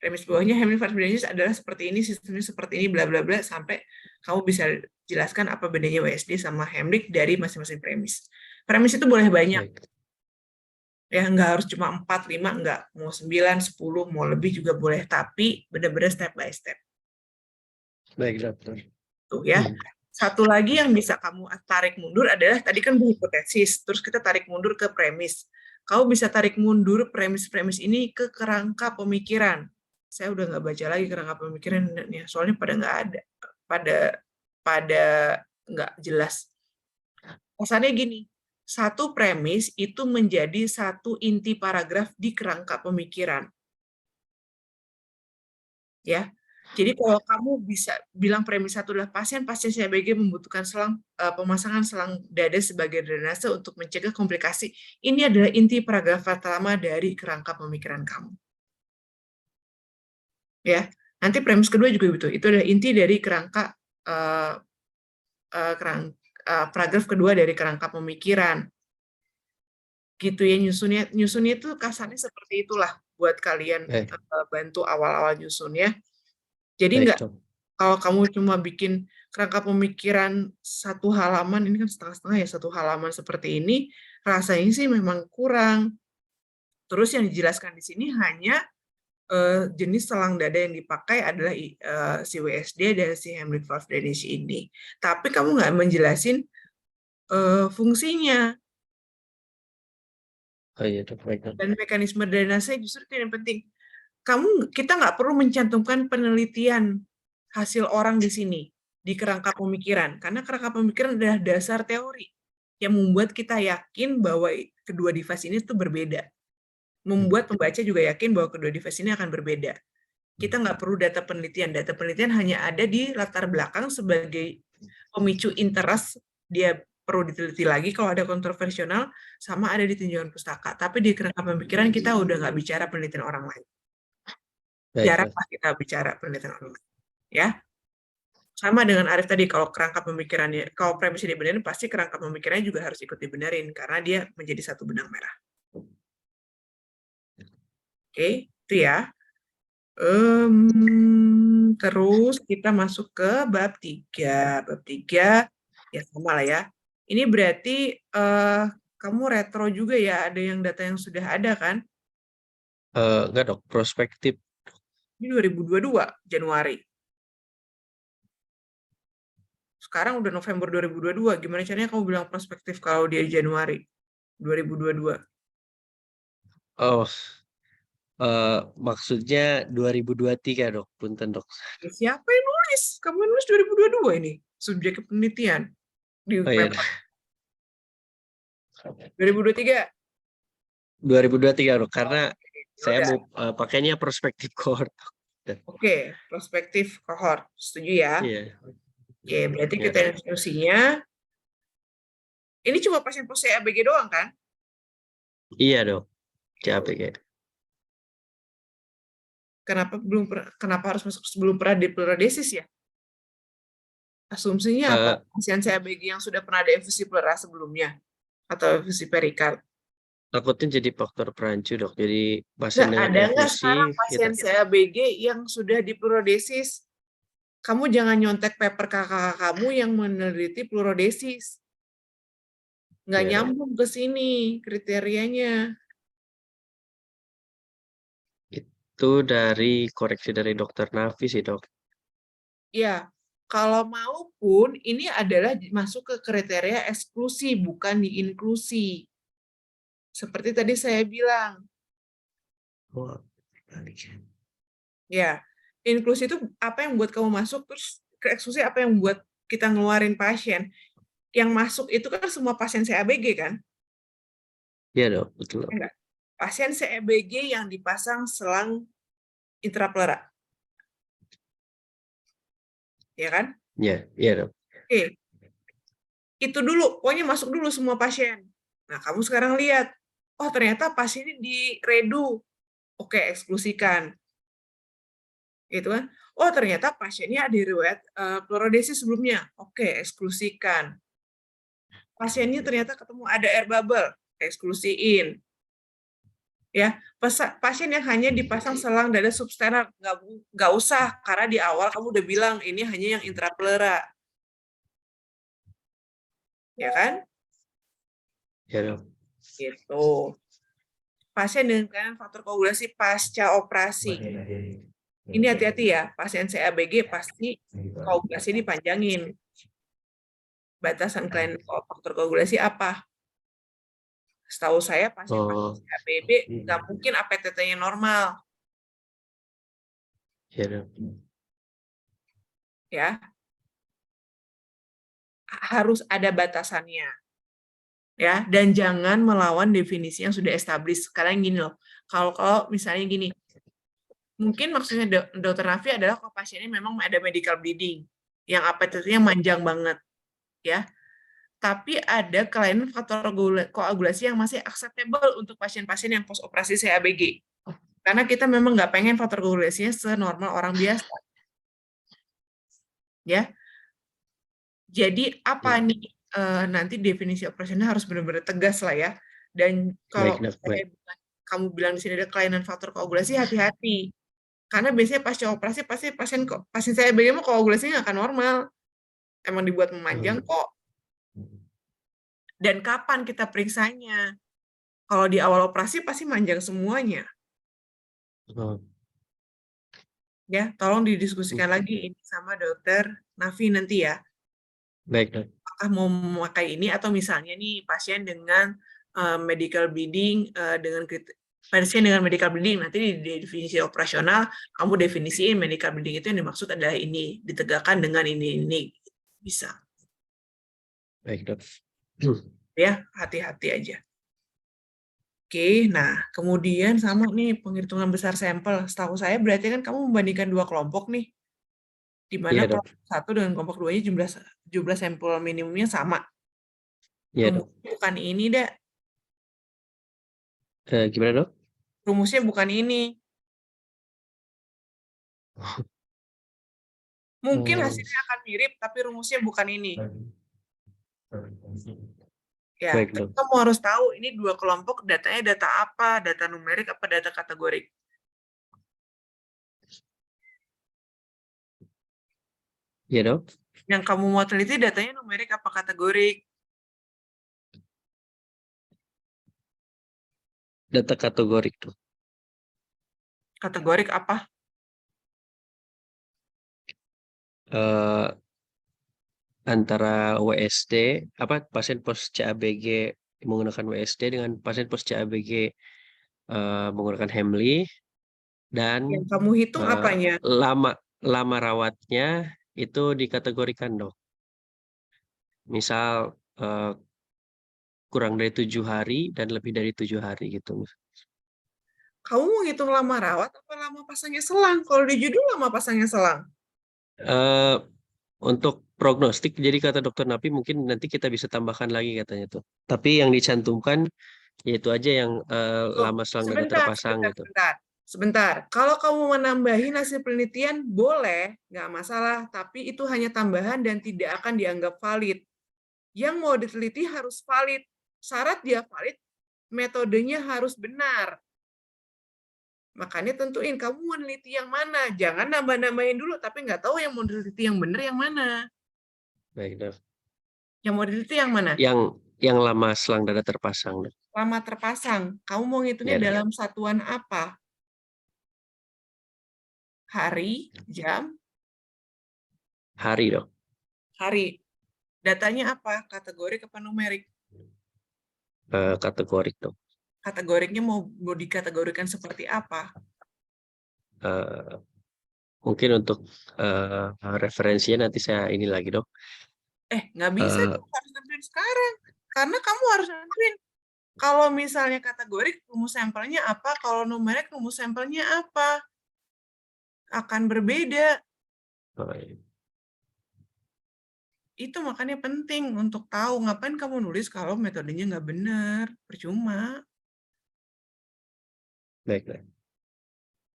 Premis bawahnya Heimlich valve drainage adalah seperti ini, sistemnya seperti ini, bla bla bla, sampai kamu bisa jelaskan apa bedanya WSD sama Heimlich dari masing-masing premis. Premis itu boleh banyak. Baik. Ya, nggak harus cuma 4, 5, nggak. Mau 9, 10, mau lebih juga boleh. Tapi benar-benar step by step. Baik, Dok. Tuh ya. Satu lagi yang bisa kamu tarik mundur adalah, tadi kan hipotesis, terus kita tarik mundur ke premis. Kamu bisa tarik mundur premis-premis ini ke kerangka pemikiran. Saya udah nggak baca lagi kerangka pemikiran, ya, soalnya pada nggak ada. Pada nggak jelas. Pesannya gini, satu premis itu menjadi satu inti paragraf di kerangka pemikiran. Ya. Jadi kalau kamu bisa bilang premis satu adalah pasien CABG membutuhkan pemasangan selang dada sebagai drainase untuk mencegah komplikasi. Ini adalah inti paragraf pertama dari kerangka pemikiran kamu. Ya, nanti premis kedua juga begitu. Itu adalah inti dari kerangka paragraf kedua dari kerangka pemikiran. Gitu ya, nyusunnya itu kasarnya seperti itulah buat kalian bantu awal-awal nyusunnya. Jadi Baik, nggak, Dok. kalau kamu cuma bikin kerangka pemikiran 1 halaman, ini kan setengah-setengah ya, 1 halaman seperti ini, rasanya sih memang kurang. Terus yang dijelaskan di sini hanya jenis selang dada yang dipakai adalah si WSD dan si Heimlich valve drainage ini. Tapi kamu nggak menjelasin fungsinya Oh iya, Dok. Baik, Dok. dan mekanisme drainase justru itu yang penting. Kita nggak perlu mencantumkan penelitian hasil orang di sini di kerangka pemikiran, karena kerangka pemikiran adalah dasar teori yang membuat kita yakin bahwa kedua device ini tuh berbeda. Membuat pembaca juga yakin bahwa kedua device ini akan berbeda. Kita nggak perlu data penelitian. Data penelitian hanya ada di latar belakang sebagai pemicu interest. Dia perlu diteliti lagi kalau ada kontroversial, sama ada di tinjauan pustaka. Tapi di kerangka pemikiran kita udah nggak bicara penelitian orang lain. Baik, Jarang Dok. lah kita bicara penelitian orang lain. Ya, sama dengan Arif tadi, kalau kerangka pemikirannya, kalau premisnya dibenerin, pasti kerangka pemikirannya juga harus ikut dibenerin, karena dia menjadi satu benang merah. Oke, itu ya. Terus kita masuk ke bab 3. Bab 3, ya sama lah ya. Ini berarti kamu retro juga ya, ada yang data yang sudah ada kan? Enggak, Dok. Prospektif. Ini 2022, Januari. Sekarang udah November 2022, gimana caranya kamu bilang prospektif kalau dia Januari 2022? Oh, maksudnya 2023, Dok. Punten, Dok. Siapa yang nulis? Kamu yang nulis 2022 ini, subjek penelitian di Oh iya, paper. 2023. 2023, Dok. Karena saya Udah. mau pakainya prospektif cohort. Oke, prospektif cohort. Setuju ya? Iya. Oke, berarti Iya, kita Dok. diskusinya. Ini cuma pasien-pasien ABG doang kan? Iya, Dok. CAPG. Kenapa harus masuk sebelum pernah dipleuradesis ya? Asumsinya apa? Pasien CABG yang sudah pernah ada infusi pleura sebelumnya atau infusi perikard? Takutnya jadi faktor perancu, Dok. Jadi pasien dengan Ada nggak infusi sekarang pasien CABG yang sudah dipleuradesis? Kamu jangan nyontek paper kakak kamu yang meneliti pleurodesis. Nggak Iya, Dok. nyambung ke sini kriterianya. Itu dari koreksi dari dokter Nafi sih, Dok. Ya, kalau mau pun ini adalah masuk ke kriteria eksklusi, bukan di inklusi. Seperti tadi saya bilang, Oh, ya, inklusi itu apa yang buat kamu masuk, terus ke eksklusi apa yang buat kita ngeluarin pasien. Yang masuk itu kan semua pasien CABG kan? iya, Dok. Betul, Dok. Enggak. Pasien CABG yang dipasang selang intrapleura. Ya kan? Iya, iya, Dok. Oke. Itu dulu, pokoknya masuk dulu semua pasien. Nah, kamu sekarang lihat, oh ternyata pasien ini di redu. Oke, eksklusikan. Gitu kan? Oh, ternyata pasiennya ada riwayat pleurodesis sebelumnya. Oke, eksklusikan. Pasiennya ternyata ketemu ada air bubble, eksklusiin. Ya, pasien yang hanya dipasang selang dada substenar, nggak usah, karena di awal kamu udah bilang ini hanya yang intrapleura. Ya kan? Iya, Dok. Gitu. Pasien dengan kelainan faktor koagulasi pasca operasi. Ini hati-hati ya, pasien CABG pasti koagulasi dipanjangin. Batasan kelainan faktor koagulasi apa? Setahu saya pasien-pasien CABG nggak mungkin APTT-nya normal. Iya, Dok. Ya. Harus ada batasannya. Ya, dan jangan melawan definisi yang sudah established. Sekarang gini loh, kalau misalnya gini, mungkin maksudnya Dr. Nafi adalah kalau pasiennya memang ada medical bleeding, yang APTT-nya manjang banget, ya. Tapi ada kelainan faktor koagulasi yang masih acceptable untuk pasien-pasien yang post operasi CABG. Karena kita memang nggak pengen faktor koagulasinya senormal orang biasa. Ya. Jadi apa nih? Nanti definisi operasional harus benar-benar tegas lah ya. Dan kalau kamu bilang di sini ada kelainan faktor koagulasi, hati-hati. Karena biasanya pasca operasi pasti pasien CABG mah koagulasinya nggak akan normal. Emang dibuat memanjang kok. Dan kapan kita periksanya? Kalau di awal operasi pasti manjang semuanya. Oh, Ya, tolong didiskusikan lagi ini sama dokter Nafi nanti ya. baik, Dok. Apakah mau memakai ini atau misalnya nih pasien dengan medical bleeding pasien dengan medical bleeding nanti di definisi operasional kamu definisiin medical bleeding itu yang dimaksud adalah ini ditegakkan dengan ini bisa Baik, Dok. ya, hati-hati aja. Oke, nah kemudian sama nih penghitungan besar sampel. Setahu saya berarti kan kamu membandingkan dua kelompok nih, di mana Iya, Dok. kelompok 1 dengan kelompok 2-nya jumlah sampel minimumnya sama. Iya, Dok. Rumusnya bukan ini, Dak. Gimana, Dok? Rumusnya bukan ini. Mungkin Oh, hasilnya akan mirip, tapi rumusnya bukan ini. Ya, baik, tapi Dok. kamu harus tahu ini dua kelompok datanya data apa, data numerik apa data kategorik. Iya, Dok. Yang kamu mau teliti datanya numerik apa kategorik. Data kategorik, Dok. Kategorik apa? Eh, Antara WSD, pasien pos CABG menggunakan WSD dengan pasien pos CABG menggunakan Hemley, dan Yang kamu hitung apanya? lama rawatnya itu dikategorikan, Dok. Misal kurang dari 7 hari dan lebih dari 7 hari gitu. Kamu mau ngitung lama rawat apa lama pasangnya selang? Kalau di judul lama pasangnya selang. Eh, Untuk prognostik, jadi kata dokter Napi mungkin nanti kita bisa tambahkan lagi katanya tuh. Tapi yang dicantumkan yaitu aja yang lama selang dada terpasang gitu. Sebentar. Kalau kamu menambahin hasil penelitian boleh, nggak masalah. Tapi itu hanya tambahan dan tidak akan dianggap valid. Yang mau diteliti harus valid. Syarat dia valid, metodenya harus benar. Makanya tentuin kamu mau meneliti yang mana. Jangan nambah-nambahin dulu, tapi nggak tahu yang mau diteliti yang benar yang mana. Baik, Dok. Yang mau diteliti yang mana? Yang lama selang dada terpasang, Dok. Lama terpasang. Kamu mau ngitungnya Ya, Dok. dalam satuan apa? Hari, jam? Hari, Dok. Hari. Datanya apa? Kategorik apa numerik? Kategorik, Dok. Kategoriknya mau dikategorikan seperti apa? Mungkin untuk referensinya nanti saya ini lagi, Dok. Nggak bisa, kamu harus nentuin sekarang. Karena kamu harus nentuin. Kalau misalnya kategorik, rumus sampelnya apa? Kalau numerik, rumus sampelnya apa? Akan berbeda. Iya. Itu makanya penting untuk tahu. Ngapain kamu nulis kalau metodenya nggak benar? Percuma. Baik, baik.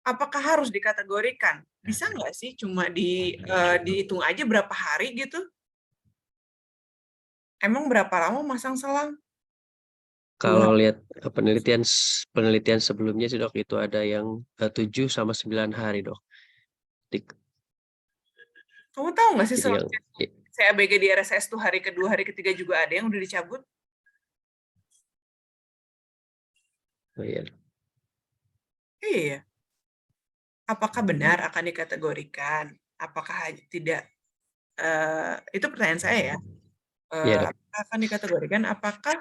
Apakah harus dikategorikan? Bisa nggak sih cuma dihitung aja berapa hari gitu? Emang berapa lama masang selang? Kalau lihat penelitian sebelumnya sih, Dok, itu ada yang 7 sama 9 hari, Dok. Kamu tahu nggak sih Jadi selang yang CABG di RSS tuh hari kedua, hari ketiga juga ada yang udah dicabut? oh, iya. Iya. Apakah benar akan dikategorikan? Apakah tidak? Itu pertanyaan saya ya. Iya, Dok. Apakah akan dikategorikan? Apakah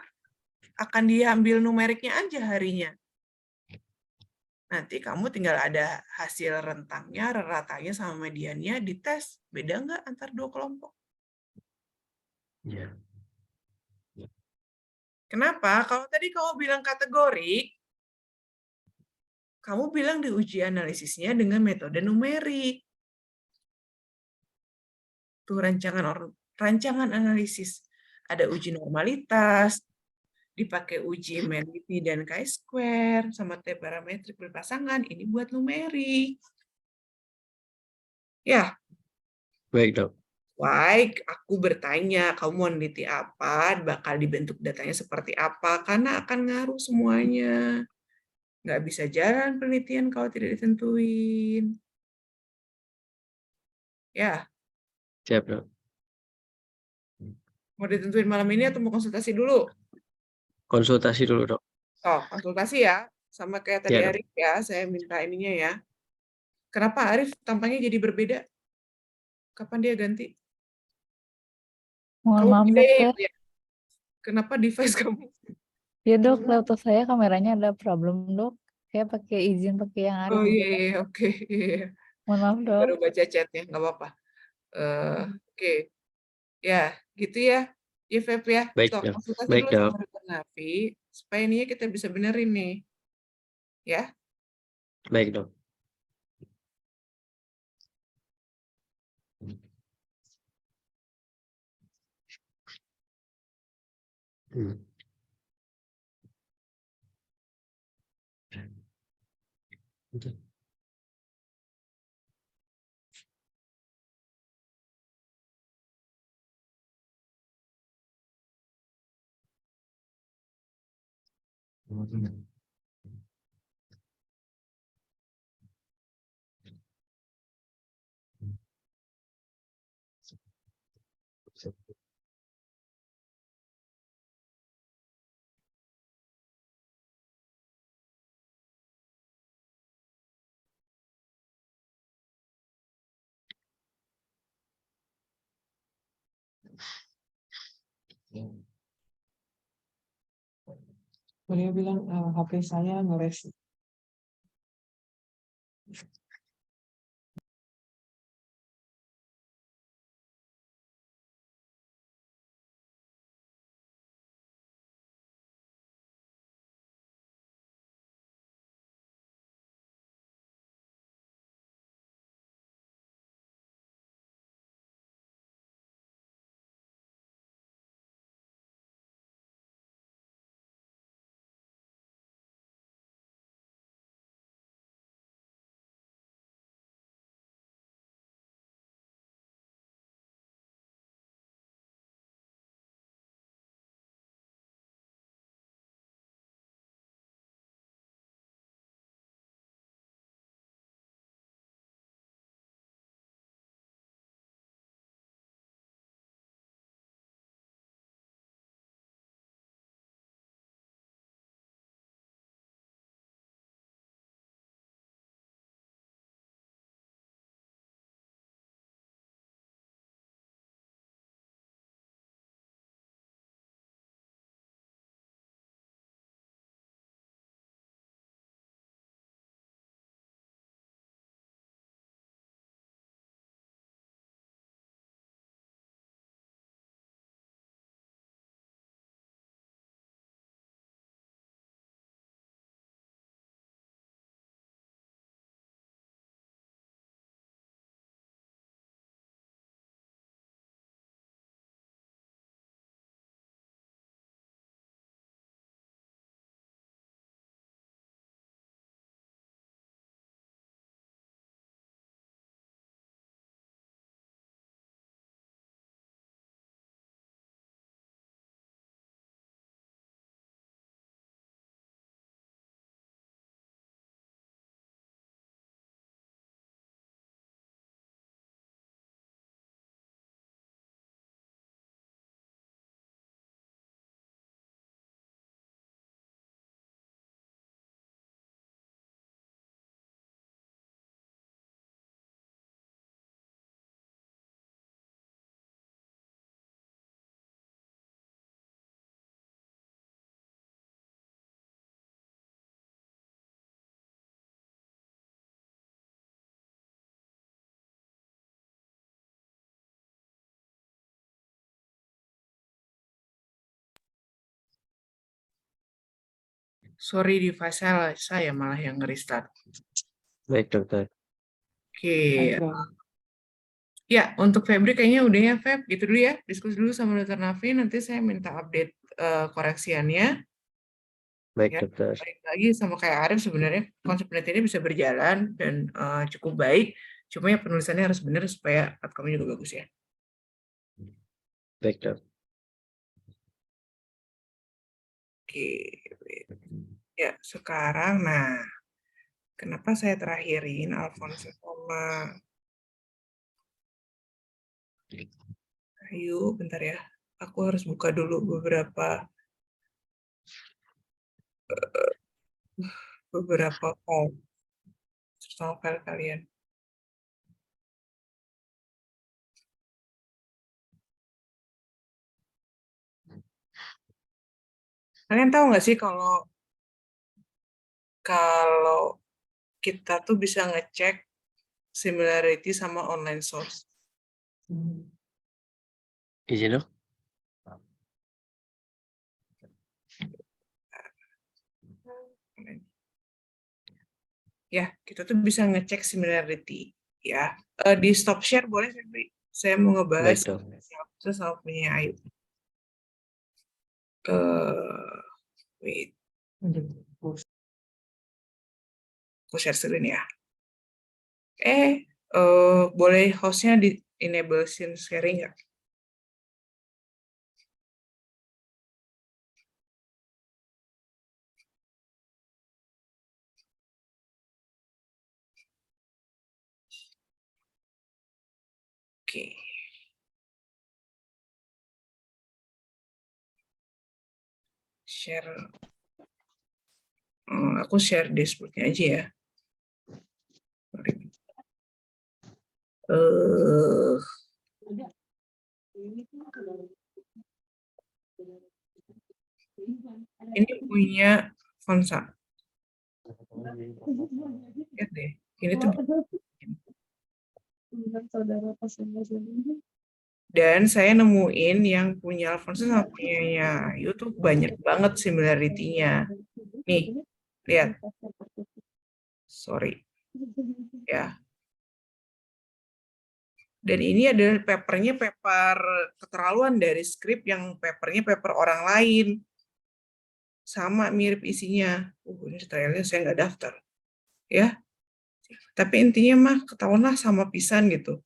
akan diambil numeriknya aja harinya? Nanti kamu tinggal ada hasil rentangnya, ratanya sama mediannya dites. Beda nggak antar dua kelompok? Iya. Kenapa? Kalau tadi kamu bilang kategorik, kamu bilang di uji analisisnya dengan metode numerik. Tuh rancangan analisis. Ada uji normalitas, dipakai uji Mendeley dan chi-square, sama T-parametrik berpasangan, ini buat numerik. Ya. Baik, Dok. Baik, aku bertanya, kamu mau meneliti apa, bakal dibentuk datanya seperti apa, karena akan ngaruh semuanya. Nggak bisa jalan penelitian kalau tidak ditentuin. Ya, Siap, Dok. mau ditentuin malam ini atau mau konsultasi dulu? Konsultasi dulu, Dok. Oh, konsultasi ya. Sama kayak tadi Ya, Dok. Arif ya, saya minta ininya ya. Kenapa Arif tampangnya jadi berbeda? Kapan dia ganti? Mohon Kamu maaf pilih dokter. ya. Kenapa device kamu? Ya dok, laptop saya kameranya ada problem dok. Saya pakai izin pakai yang Arif. Oh iya, iya, oke. Iya. Mohon maaf dok. Baru baca chatnya, nggak apa-apa. Oke, ya gitu ya. Ya Feb ya. Baik, So, Dok. konsultasi Baik, dulu Dok. sama Dr. Nafi supaya ininya kita bisa benerin nih. Ya. Baik, Dok. Hmm. Betul. Beliau bilang HP saya ngeres. Sorry device saya malah yang nge-restart. Baik, Dokter. Oke. Baik, Dok. Ya, untuk Febri kayaknya udah ya, Feb. Gitu dulu ya. Diskusi dulu sama Dr. Nafi. Nanti saya minta update koreksiannya. Baik, Ya, Dokter. balik lagi sama kayak Arif sebenarnya konsep penelitiannya bisa berjalan dan cukup baik. Cuma ya penulisannya harus benar supaya outcome-nya juga bagus ya. Baik, Dok. Oke. Ya, sekarang, nah, kenapa saya terakhirin Alfonso sama Ayu? Bentar ya, aku harus buka dulu beberapa file sama file kalian. Kalian tahu nggak sih kalau kita tuh bisa ngecek similarity sama online source. Izin dong. Ya, kita tuh bisa ngecek similarity. Ya, di stop share boleh, Febri? Saya mau ngebahas Baik dong. sama punya Ayu. Wait, aku share screen ya. Boleh hostnya di enable scene sharing nggak? Oke. Share. Aku share dashboardnya aja ya. Ini punya Fonsa. Lihat deh. Ini tuh. Dan saya nemuin yang punya Alfonso sama punya Ayu tuh banyak banget similarity-nya. Nih, lihat. Sorry. Ya. Dan ini adalah papernya paper keterlaluan dari skrip yang papernya paper orang lain. Sama mirip isinya. Ini detailnya saya nggak daftar. Ya. Tapi intinya mah ketahuan lah sama pisan gitu.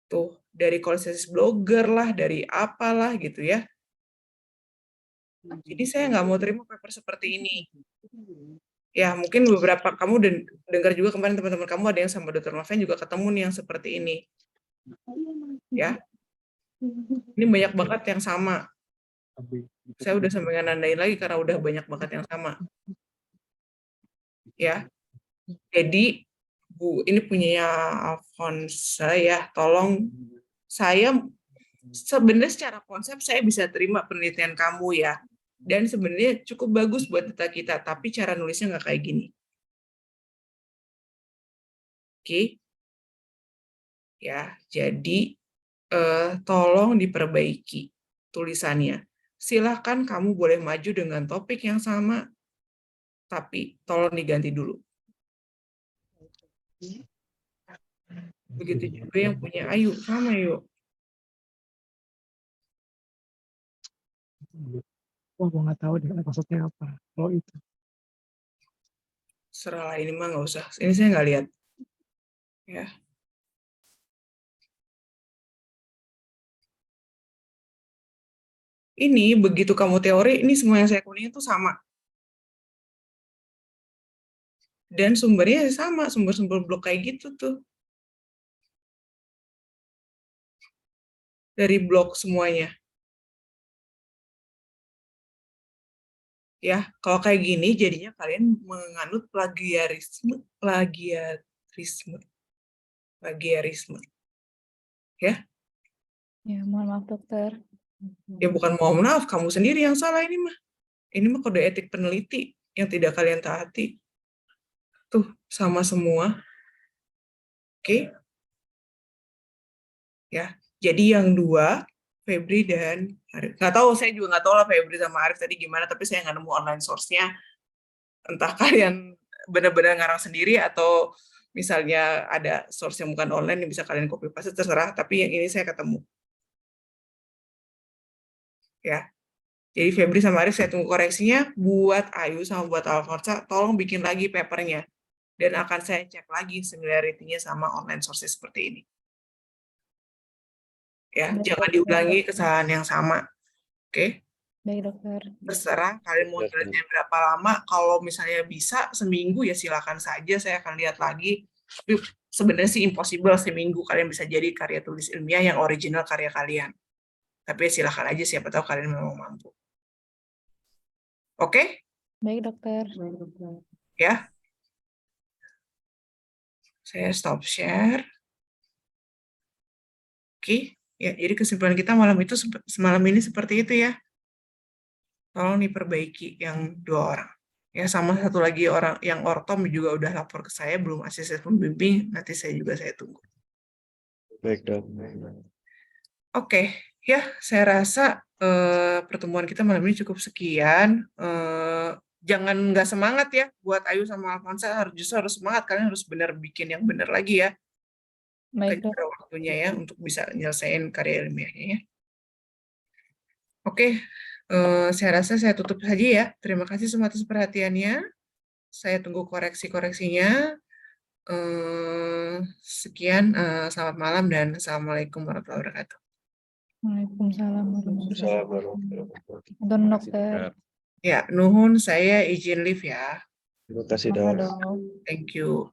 Tuh, dari konsensus blogger lah, dari apalah gitu ya. Jadi saya nggak mau terima paper seperti ini. Ya, mungkin beberapa kamu dengar juga kemarin teman-teman kamu ada yang sama Dr. Noven juga ketemu nih yang seperti ini. Ya. Ini banyak banget yang sama. Saya udah sampai nandain lagi karena udah banyak banget yang sama. Ya. Jadi, Bu, ini punya Alfonso ya, tolong saya sebenarnya secara konsep saya bisa terima penelitian kamu ya. Dan sebenarnya cukup bagus buat data kita, tapi cara nulisnya nggak kayak gini. Oke. Ya, jadi tolong diperbaiki tulisannya. Silahkan kamu boleh maju dengan topik yang sama, tapi tolong diganti dulu. Begitu juga yang punya Ayu, sama yuk. Wah, gue nggak tahu deh maksudnya apa. Kalau itu. Serah ini mah nggak usah. Ini saya nggak lihat. Ya. Ini begitu kamu teori, ini semua yang saya kuning itu sama. Dan sumbernya sama, sumber-sumber blog kayak gitu tuh. Dari blog semuanya. Ya, kalau kayak gini jadinya kalian menganut plagiarisme. Ya. Ya, mohon maaf dokter. Ya bukan mohon maaf, kamu sendiri yang salah ini mah. Ini mah kode etik peneliti yang tidak kalian taati. Tuh, sama semua. Oke. Ya, jadi yang dua, Febri dan Arif. Nggak tahu, saya juga nggak tahu lah Febri sama Arif tadi gimana, tapi saya nggak nemu online source-nya. Entah kalian benar-benar ngarang sendiri atau misalnya ada source yang bukan online yang bisa kalian copy paste, terserah. Tapi yang ini saya ketemu. Ya. Jadi Febri sama Arif saya tunggu koreksinya. Buat Ayu sama buat Alfonso, tolong bikin lagi papernya. Dan akan saya cek lagi similarity-nya sama online sources seperti ini. Ya, jangan diulangi kesalahan yang sama. Oke. Baik, dokter. Terserah kalian mau jalannya berapa lama. Kalau misalnya bisa seminggu ya silakan saja. Saya akan lihat lagi. Tapi sebenarnya sih impossible seminggu kalian bisa jadi karya tulis ilmiah yang original karya kalian. Tapi silakan aja, siapa tahu kalian memang mampu. Oke? Baik, dokter. Baik, dokter. Ya. Saya stop share. Oke. Ya, jadi kesimpulan kita semalam ini seperti itu ya. Tolong diperbaiki yang 2 orang. Ya, sama satu lagi orang yang ortom juga udah lapor ke saya, belum asisten pembimbing, nanti saya tunggu. Baik, Dok. Oke, ya saya rasa pertemuan kita malam ini cukup sekian. Jangan nggak semangat ya, buat Ayu sama Alfonsa justru harus semangat, kalian harus benar bikin yang benar lagi ya. Baik, Dok. Kejar waktunya ya untuk bisa nyelesain karya ilmiahnya ya. Oke, saya rasa saya tutup saja ya. Terima kasih semua atas perhatiannya. Saya tunggu koreksi-koreksinya. Sekian, selamat malam dan assalamualaikum warahmatullahi wabarakatuh. Waalaikumsalam warahmatullahi wabarakatuh. Nuhun, dokter. Ya, nuhun, saya izin live ya. Terima kasih, Apa, Dok. Dok? Thank you.